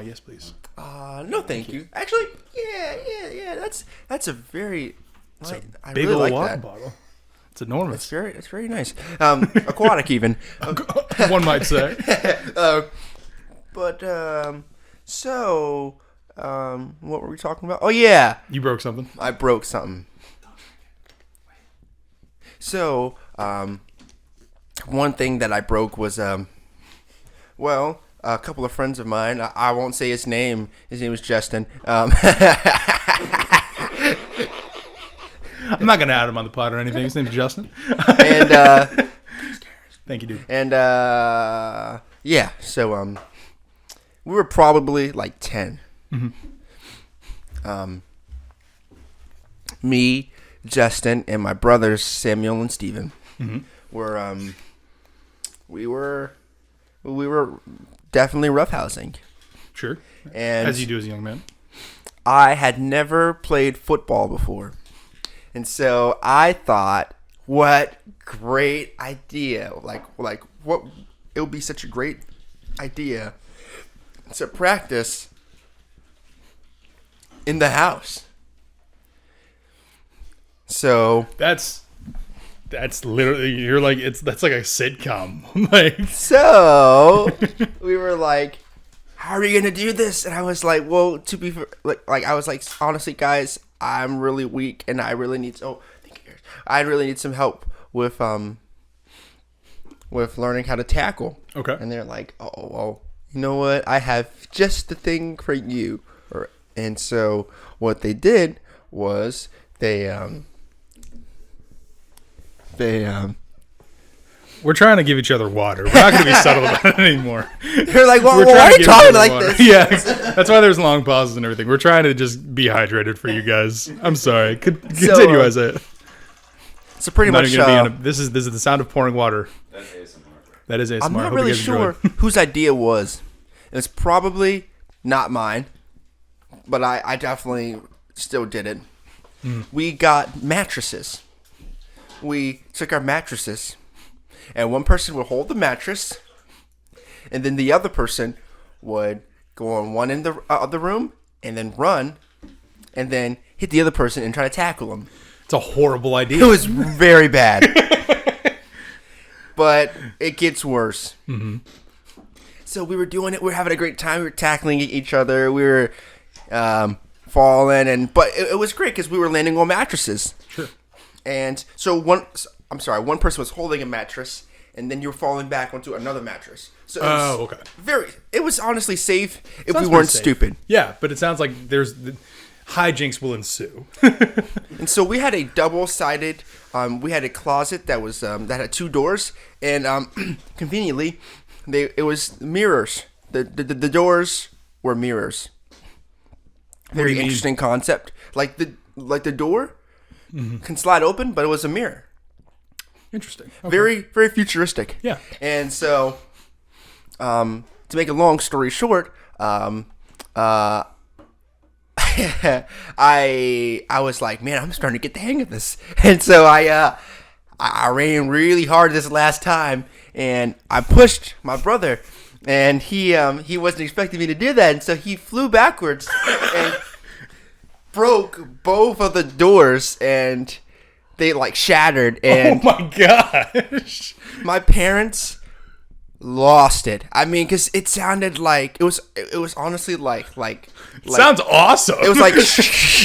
Yes, please. No, thank you. Actually, yeah. That's a very. I Big really old like water that. bottle. It's enormous. It's very nice. Aquatic even. One might say. What were we talking about? Oh yeah, You broke something. I broke something. So, one thing that I broke was, a couple of friends of mine. I won't say his name. His name was Justin. I'm not gonna add him on the pod or anything. His name's Justin. And Thank you, dude. and yeah. So we were probably like 10. Me, Justin, and my brothers Samuel and Steven were we were definitely roughhousing. Sure. And As you do as a young man. I had never played football before. And so I thought, what great idea. Like what it would be such a great idea to practice in the house. So That's literally that's like a sitcom. Like So we were like, "How are you gonna do this?" And I was like, "Well, to be I was like, honestly, guys, I'm really weak, and I really need I really need some help with learning how to tackle." Okay. And they're like, "Oh, well, you know what? I have just the thing for you." And so what they did was they We're trying to give each other water. We're not going to be subtle about it anymore. they're like, "Well, We're why trying are to you give talking each other like water. this?" Yeah, that's why there's long pauses and everything. We're trying to just be hydrated for you guys. I'm sorry. Continue, Isaiah. So pretty I'm not much, even gonna be this is the sound of pouring water. That's ASMR. That is ASMR. I'm not Hope you really guys sure enjoyed. whose idea was. It's probably not mine, but I definitely still did it. We got mattresses. We took our mattresses, and one person would hold the mattress, and then the other person would go on one end of the other room, and then run, and then hit the other person and try to tackle them. It's a horrible idea. It was very bad. But it gets worse. So we were doing it. We were having a great time. We were tackling each other. We were falling. But it was great because we were landing on mattresses. Sure. And so one person was holding a mattress, and then you were falling back onto another mattress. So it was okay. It was honestly safe if Sounds we weren't pretty safe. stupid. Yeah, but it sounds like hijinks will ensue. And so we had a double-sided. We had a closet that was that had 2 doors, and conveniently, it was mirrors. The doors were mirrors. Very interesting concept. Like the door can slide open, but it was a mirror. Interesting. Okay. Very very futuristic. Yeah. And so, to make a long story short, I was like, man, I'm starting to get the hang of this. And so I ran really hard this last time, and I pushed my brother, and he wasn't expecting me to do that, and so he flew backwards and broke both of the doors, and they like shattered. And oh my gosh, my parents lost it. I mean, because it sounded like it was honestly like sounds awesome. it was like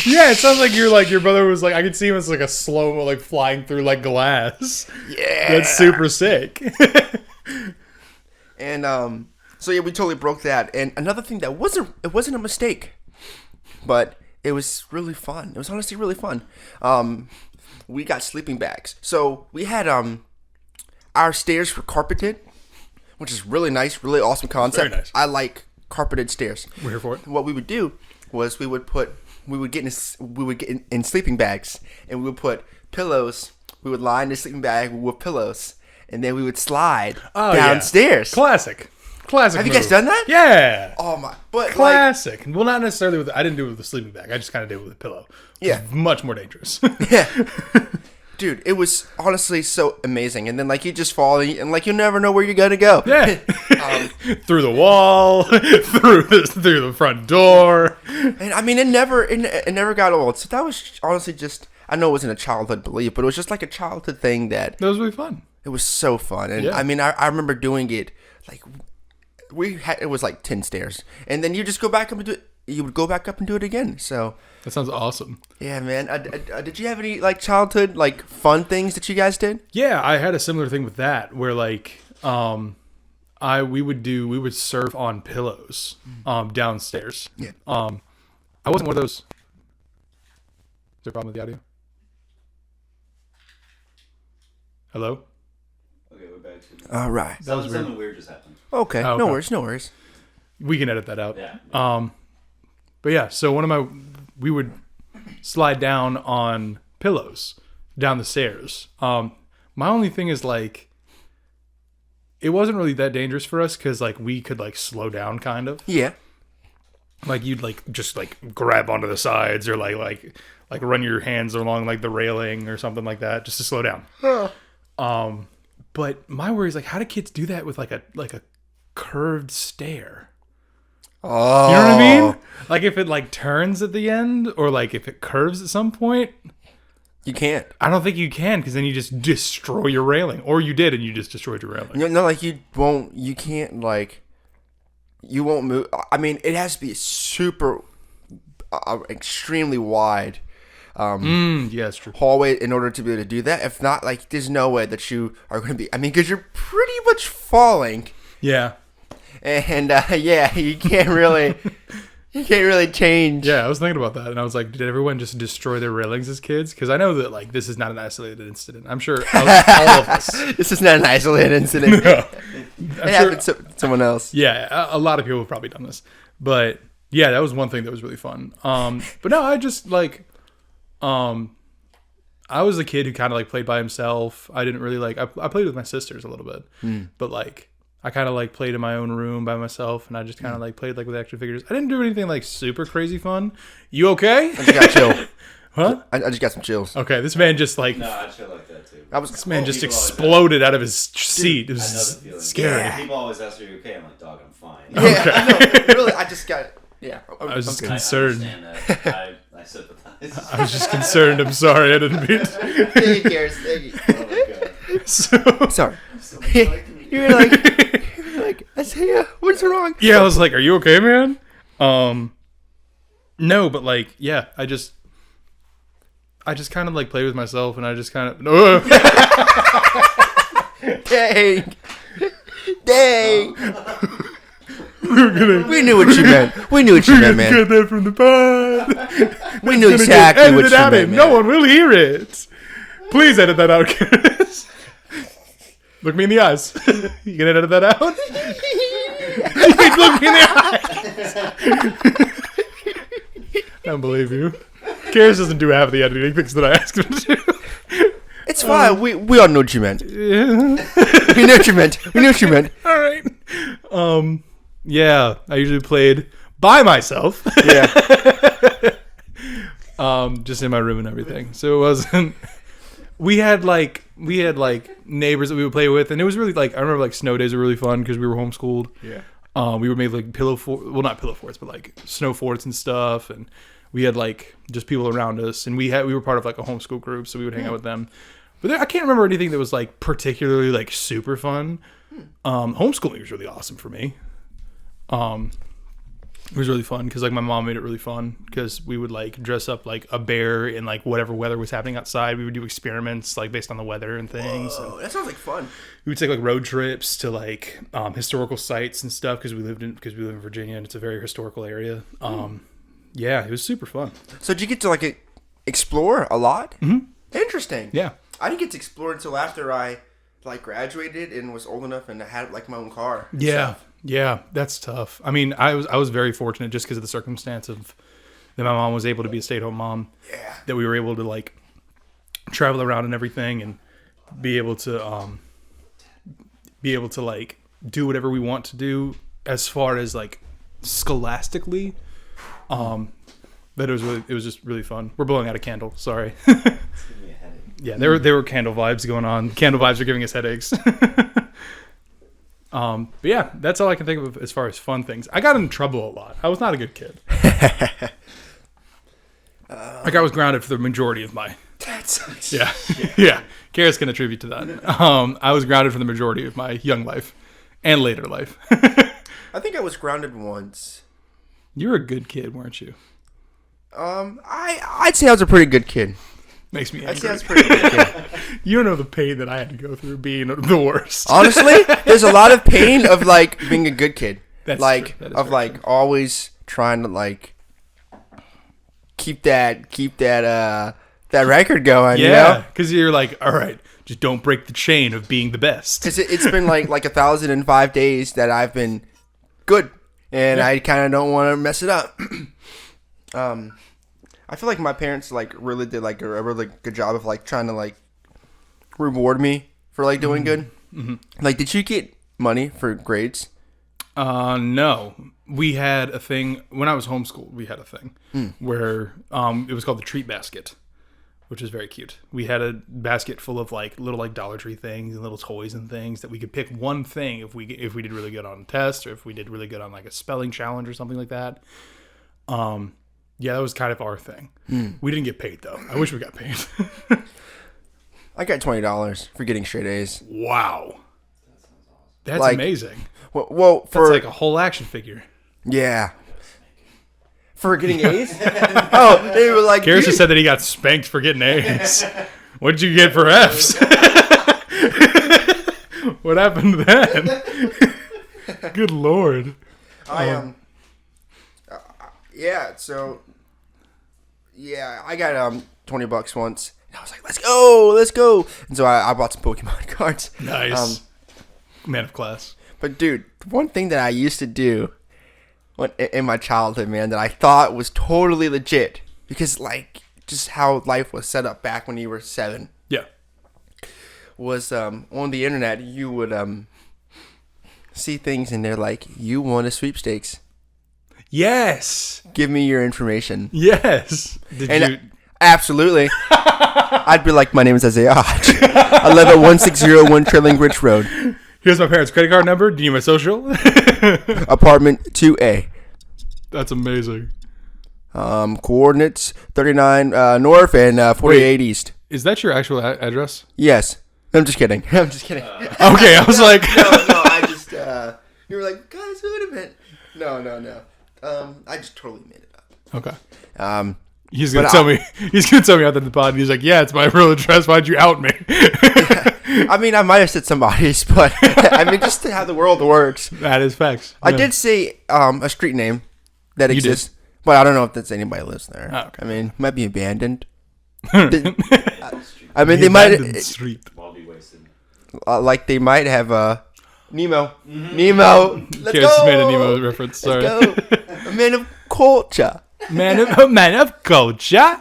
yeah, it sounds like your brother was like, I could see him as like a slow-mo like flying through like glass. yeah, That's super sick. And so yeah, we totally broke that. And another thing that wasn't a mistake, but it was really fun. It was honestly really fun. We got sleeping bags. So we had our stairs were carpeted, which is really nice, really awesome concept. Very nice. I like carpeted stairs. We're here for it. What we would do was we would get in sleeping bags, and we would put pillows. We would line the sleeping bag with pillows, and then we would slide downstairs. Yeah. Classic. Have you guys done that? Yeah. Oh my! But Classic. Well, not necessarily I didn't do it with the sleeping bag. I just kind of did it with a pillow. Yeah. Much more dangerous. yeah, Dude, it was honestly so amazing. And then, like, you just fall and, like, you never know where you're going to go. Yeah. Through the wall, through the front door. And, I mean, it never got old. So that was honestly just, I know it wasn't a childhood belief, but it was just, like, a childhood thing that. That was really fun. It was so fun. And, Yeah. I mean, I remember doing it, like, it was, like, 10 stairs. And then you just go back up and do it. You would go back up and do it again. So. That sounds awesome. Yeah, man. Did you have any, like, childhood, like, fun things that you guys did? Yeah, I had a similar thing with that where like we would surf on pillows downstairs. Yeah. I wasn't one of those. Is there a problem with the audio? Hello? Okay, we're back to All right. something weird just happened. Okay. Oh, No okay. worries. We can edit that out. Yeah. But yeah, so we would slide down on pillows down the stairs. My only thing is like, it wasn't really that dangerous for us because like we could like slow down kind of. Yeah. Like you'd like just like grab onto the sides or like run your hands along like the railing or something like that just to slow down. But my worry is like, how do kids do that with like a curved stair? Oh. You know what I mean? Like if it like turns at the end or like if it curves at some point. You can't. I don't think you can because then you just destroy your railing. Or you did and you just destroyed your railing. No, like you can't, like, you won't move. I mean, it has to be super, extremely wide Yeah, it's true. hallway in order to be able to do that. If not, like, there's no way that you are going to be, I mean, because you're pretty much falling. Yeah. And, yeah, you can't really change. Yeah, I was thinking about that and I was like, did everyone just destroy their railings as kids? Because I know that like this is not an isolated incident. I'm sure all of us. This is not an isolated incident. No. It happened to someone else. Yeah, a lot of people have probably done this. But yeah, that was one thing that was really fun. But no, I just like, I was a kid who kind of like played by himself. I didn't really like, I played with my sisters a little bit, but like, I kind of like played in my own room by myself and I just kind of like played like with action figures. I didn't do anything like super crazy fun. You okay? I just got chill. Huh? I just got some chills. Okay, this man just like, No, I chill like that too. this man just people always exploded out of his seat. It I know was the feeling. scary. Yeah. People always ask, "Are you okay?" I'm like, "Dog, I'm fine." Yeah, I know. Really, I just got. Yeah. I was just okay. concerned. I understand that. I sympathize. I was just concerned. I'm sorry. I didn't mean to. Thank you, Karis. Thank you. Oh my god. So, Sorry. So much like me. You're like, Isaiah, what's wrong? yeah, I was like, are you okay, man? No, but like, yeah, I just kind of like played with myself and I just kind of, Dang. Dang. we're We knew what you meant. We knew what you meant, man. get that from the pod. We knew exactly what you meant, man. No one will hear it. Please edit that out, Chris. Look me in the eyes. You can edit that out? Look me in the eyes. I don't believe you. Karis doesn't do half of the editing things that I ask him to do. It's fine. We all know what you meant. Yeah. We knew what you meant. We knew what you meant. All right. Yeah, I usually played by myself. Yeah. Just in my room and everything. So it wasn't. We had like neighbors that we would play with, and it was really like, I remember like snow days were really fun because we were homeschooled. Yeah. We were made like not pillow forts, but like snow forts and stuff, and we had like just people around us, and we were part of like a homeschool group, so we would hang out with them. But I can't remember anything that was like particularly like super fun. Homeschooling was really awesome for me. It was really fun because like my mom made it really fun because we would like dress up like a bear in like whatever weather was happening outside. We would do experiments like based on the weather and things. Oh, that sounds like fun. We would take like road trips to like historical sites and stuff because we live in Virginia and it's a very historical area. Yeah, it was super fun. So did you get to like explore a lot? Mm-hmm. Interesting. Yeah. I didn't get to explore until after I like graduated and was old enough and I had like my own car. Yeah. Yeah, that's tough. I mean, I was very fortunate just because of the circumstance of that my mom was able to be a stay-at-home mom. Yeah. That we were able to like travel around and everything and be able to like do whatever we want to do as far as like scholastically. That it was just really fun. We're blowing out a candle. Sorry. It's giving me a headache. Yeah, there were candle vibes going on. Candle vibes are giving us headaches. But yeah, that's all I can think of as far as fun things. I got in trouble a lot. I was not a good kid. Like I was grounded for the majority of my. Yeah, yeah. Karis can attribute to that. I was grounded for the majority of my young life and later life. I think I was grounded once. You were a good kid, weren't you? I'd say I was a pretty good kid. Makes me angry. I'd say I was a pretty good kid. You don't know the pain that I had to go through being the worst. Honestly, there's a lot of pain of like being a good kid. That's like true. That is of very like true. always trying to like keep that record going. You know? Yeah, because you're like, all right, just don't break the chain of being the best. Because it's been like 1,005 days that I've been good, and Yeah. I kind of don't want to mess it up. I feel like my parents like really did like a really good job of like trying to like reward me for like doing good. Mm-hmm. Like, did you get money for grades? No. We had a thing when I was homeschooled. We had a thing where it was called the treat basket, which is very cute. We had a basket full of like little like Dollar Tree things and little toys and things that we could pick one thing if we did really good on a test or if we did really good on like a spelling challenge or something like that. Yeah, that was kind of our thing. We didn't get paid though. I wish we got paid. I got $20 for getting straight A's. Wow, that's Like, amazing. Well, That's for like a whole action figure. yeah, for getting A's. Oh, they were like, Karis just said that he got spanked for getting A's. What did you get for F's? What happened then? Good Lord. Yeah. So yeah, I got $20 once. And I was like, let's go. And so I bought some Pokemon cards. Nice. Man of class. But dude, one thing that I used to do in my childhood, man, that I thought was totally legit, because like just how life was set up back when you were 7, Yeah. was on the internet you would see things and they're like, you won a sweepstakes. Yes. Give me your information. Yes. Did And you? absolutely. I'd be like, my name is Isaiah Hodge. I live at 1601 Trilling Ridge Road. Here's my parents' credit card number. Do you need my social? Apartment 2A. That's amazing. Coordinates 39 north and 48 east. Is that your actual address? Yes. I'm just kidding. I'm just kidding. Okay, I was like, No, I just, you were like, guys, wait a minute. No. I just totally made it up. okay. He's gonna tell me. He's gonna tell me out in the pod. And he's like, "Yeah, it's my real address. Why'd you out me?" I mean, I might have said somebody's, but I mean, just how the world works. That is facts. I Yeah. did say a street name that You exists, but I don't know if that's anybody lives there. Oh, okay. I mean, it might be abandoned. Street I mean, The they might abandoned street. while be wasted. like they might have Nemo. Nemo. Let's Karis go. made a Nemo reference. Sorry. Let's go. A man of culture. man of culture.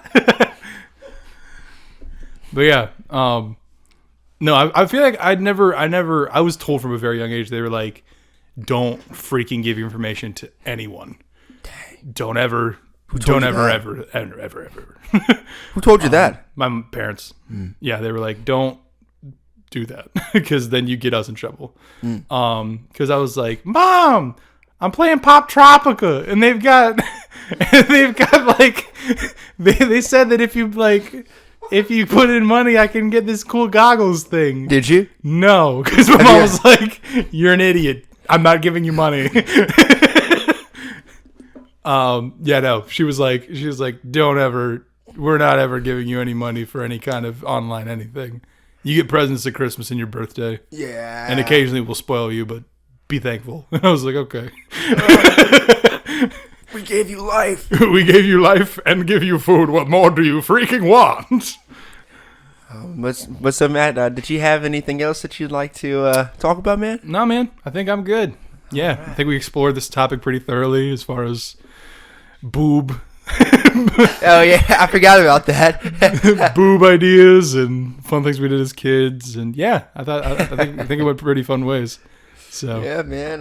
But yeah, no, I feel like I was told from a very young age, they were like, don't freaking give your information to anyone. Don't ever, told you that? ever. Who told you that? My parents. Yeah, they were like, don't do that because then you get us in trouble. Because I was like, Mom, I'm playing Pop Tropica, and they've got like, they said that if you put in money, I can get this cool goggles thing. Did you? No, because my mom was like, "You're an idiot. I'm not giving you money." Yeah, no. She was like, "Don't ever. We're not ever giving you any money for any kind of online anything. You get presents at Christmas and your birthday, Yeah. and occasionally we'll spoil you, but be thankful." And I was like, "Okay." We gave you life. We gave you life and give you food. What more do you freaking want? What's up, Matt? Did you have anything else that you'd like to talk about, man? No, man. I think I'm good. Yeah, I think we explored this topic pretty thoroughly as far as boob Oh yeah, I forgot about that. boob ideas and fun things we did as kids. And yeah, I think it went pretty fun ways. So Yeah, man.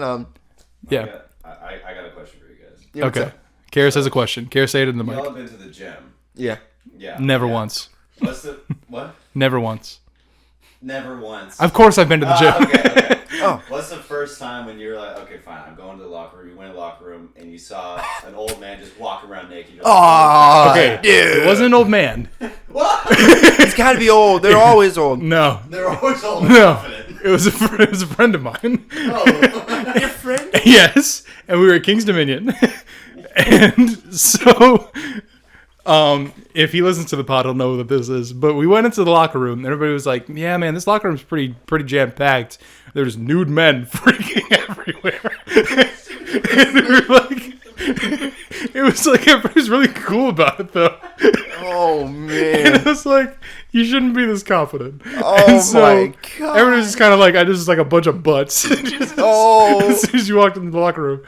yeah. I got a question for you guys. What's Okay. up? Karis has a question. Karis, say it in the Y'all mic. have been to the gym. Yeah. Yeah. Never yeah. once. What's the what? Never once. Never once. Of course, I've been to the gym. Okay. Oh. What's the first time when you were like, okay, fine, I'm going to the locker room. You went to the locker room and you saw an old man just walk around naked. You're like, Oh, Okay, dude. it wasn't an old man. what? It's got to be old. They're always old. No, They're always old and no, confident. it was a friend of mine. Oh. Your friend? Yes, and we were at King's Dominion, and so, if he listens to the pod, he'll know what this is. But we went into the locker room, and everybody was like, "Yeah, man, this locker room's pretty jam packed. There's nude men freaking everywhere." And we were like, it was like everybody was really cool about it though. Oh, And man. it was like, you shouldn't be this confident. Oh, And so my God. everybody was just kind of like, I just like a bunch of butts. Just Oh. as soon as you walked into the locker room.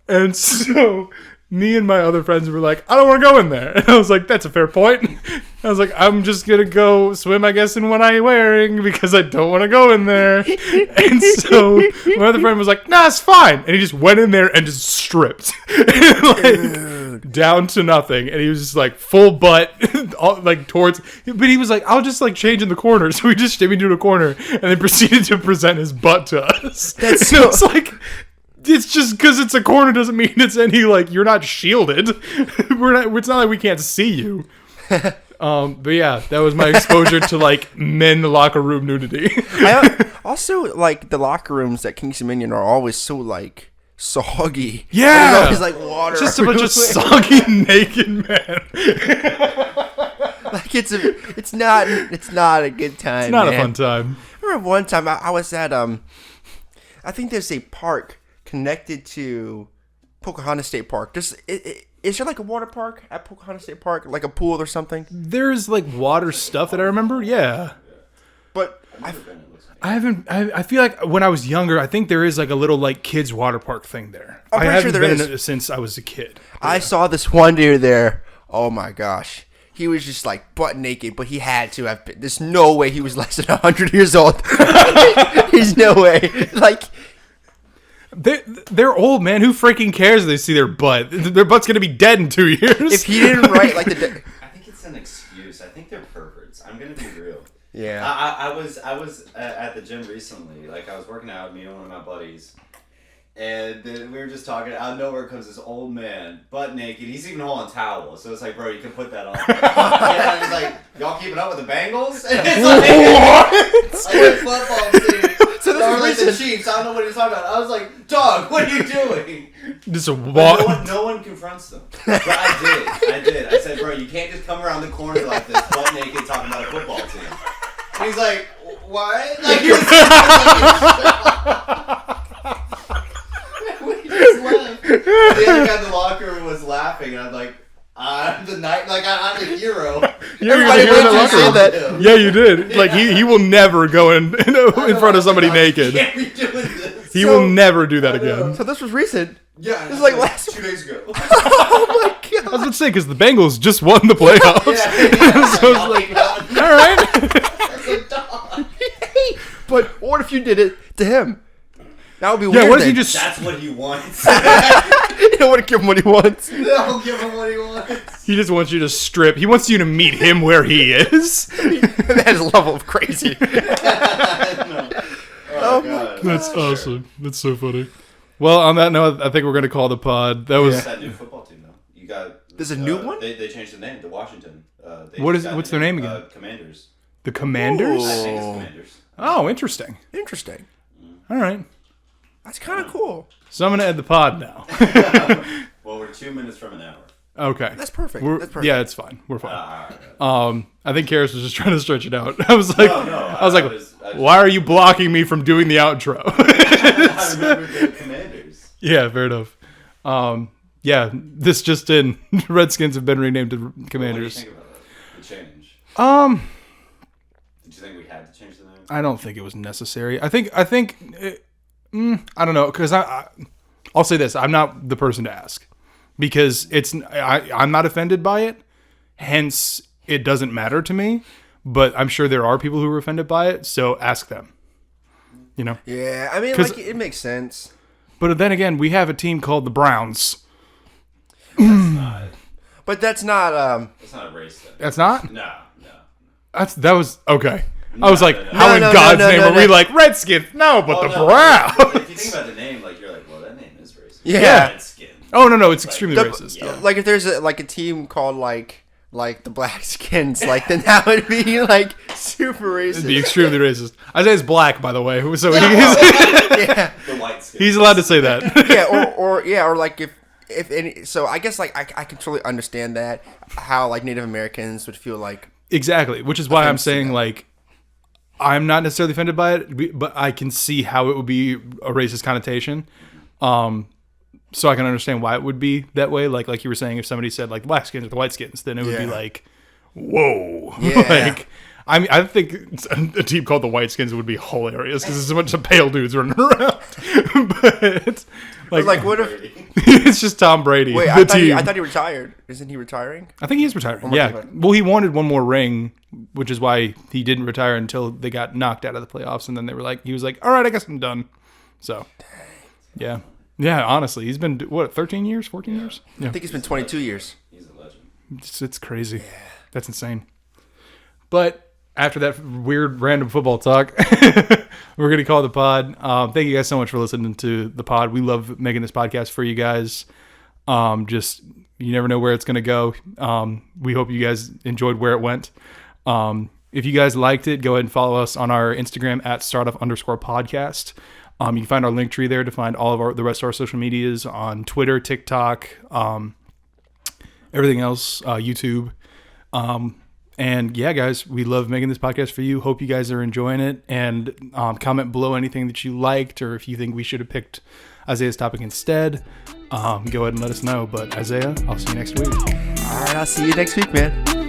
And so me and my other friends were like, I don't want to go in there. And I was like, that's a fair point. I was like, I'm just going to go swim, I guess, in what I'm wearing because I don't want to go in there. And so my other friend was like, nah, it's fine. And he just went in there and just stripped. Like, down to nothing. And he was just like full butt, all, like towards, but he was like, I'll just like change in the corner. So he just shimmied to a corner and then proceeded to present his butt to us. That's And so- it's like, it's just because it's a corner doesn't mean it's any like you're not shielded. It's not like we can't see you. But yeah, that was my exposure to like men locker room nudity. I also, like, the locker rooms at King's Dominion are always so, like, soggy. Yeah. There's always, like, water. Just a bunch of everywhere. soggy naked men. Like, it's not a good time. It's not man. a fun time. I remember one time I was at I think there's a park connected to Pocahontas State Park. Is there like a water park at Pocahontas State Park, like a pool or something? There's like water stuff that I remember. Yeah. But I feel like when I was younger, I think there is like a little like kids water park thing there. I'm I pretty haven't sure there been is. in it since I was a kid. I saw this one dude there. Oh my gosh. He was just like butt naked, but he had to have been. There's no way he was less than 100 years old. There's no way. Like, They're old, man. Who freaking cares if they see their butt? Their butt's gonna be dead in 2 years. if he didn't write like the. I think it's an excuse. I think they're perverts. I'm gonna be real. Yeah. I was at the gym recently. Like I was working out with me and one of my buddies, and we were just talking. Out of nowhere comes this old man, butt naked. He's even holding a towel. So it's like, bro, you can put that on. And he's like, y'all keeping up with the Bengals? And it's like, like a football team. So this Or is like the recent. Chiefs. I don't know what he's talking about. I was like, dog, what are you doing? Just a But walk. no one confronts them. But I did. I said, bro, you can't just come around the corner like this, butt naked, talking about a football team. And he's like, what? Like, he was we just left. The other guy in the locker room was laughing, and I'm like, I'm the night, like, I'm the hero. Yeah, you're Everybody gonna hear in went the to locker say room. that. Yeah, you did. Like he will never go in front of somebody naked. Can't be doing this. He So- will never do that again. So this was recent. Yeah, This is like last 2 days ago. Oh my I was god. about to say because the Bengals just won the playoffs. So it's like, all right. But what if you did it to him? That would be weird. Yeah, what if you then. just That's what he wants. You don't want to give him what he wants. They'll give him what he wants. he just wants you to strip. He wants you to meet him where he is. That is a level of crazy. Oh, God. That's awesome. That's so funny. Well, on that note, I think we're gonna call the pod. That was What's that new football team though? You got. There's a new one? They changed the name to Washington. What's their name again? Commanders. the Commanders. I think it's Commanders. Oh, interesting. Interesting. All right. That's kind of cool. So I'm gonna end the pod now. Well, we're 2 minutes from an hour. Okay. That's perfect. We're- That's perfect. Yeah, it's fine. We're fine. All right. I think Karis was just trying to stretch it out. I was like, No, I was like, why are you blocking me from doing the outro? I remember the Commanders. Yeah, fair enough. Yeah, this just in. Redskins have been renamed to What do you Commanders. think about that? The change. Did you think we had to change the name? I don't think it was necessary. I think. I don't know, because I'll say this: I'm not the person to ask, because I'm not offended by it. Hence, it doesn't matter to me. But I'm sure there are people who are offended by it, so ask them. You know. Yeah, I mean, 'Cause- like, it makes sense. But then again, we have a team called the Browns. But that's not. It's not a race thing. That's not. No. That was okay. I was like, no. how in God's name are we like Redskins? No, but the Browns. If you think about the name, like you're like, well, that name is racist. Yeah. Redskins. Oh no, it's extremely racist. yeah. Like if there's a team called like the Blackskins, like then that would be like super racist. It'd be extremely racist. Isaiah's black, by the way, so Yeah. The white skin. he's allowed to say that. Yeah, or like if any. So I guess like I can totally understand that how like Native Americans would feel like. Exactly, which is why I'm saying that. like I'm not necessarily offended by it, but I can see how it would be a racist connotation. So I can understand why it would be that way. Like you were saying, if somebody said like the black skins or the white skins, then it would be like, whoa. Yeah. Like, I think a team called the White Skins would be hilarious because there's a bunch of pale dudes running around. But Like what if? it's just Tom Brady. Wait, the I team. thought he retired. Isn't he retiring? I think he is retiring. more Yeah. time. Well, he wanted one more ring, which is why he didn't retire until they got knocked out of the playoffs, and then he was like, "All right, I guess I'm done." So, yeah. Yeah, honestly, he's been, 13 years, 14 years? Yeah. I think it's been 22 years. He's a legend. It's crazy. Yeah. That's insane. But after that weird random football talk, we're going to call it the pod. Thank you guys so much for listening to the pod. We love making this podcast for you guys. You never know where it's going to go. We hope you guys enjoyed where it went. If you guys liked it, go ahead and follow us on our Instagram at startup_podcast. You can find our link tree there to find all of the rest of our social medias on Twitter, TikTok, everything else, YouTube. And yeah, guys, we love making this podcast for you. Hope you guys are enjoying it. And comment below anything that you liked, or if you think we should have picked Isaiah's topic instead. Go ahead and let us know. But Isaiah, I'll see you next week. All right, I'll see you next week, man.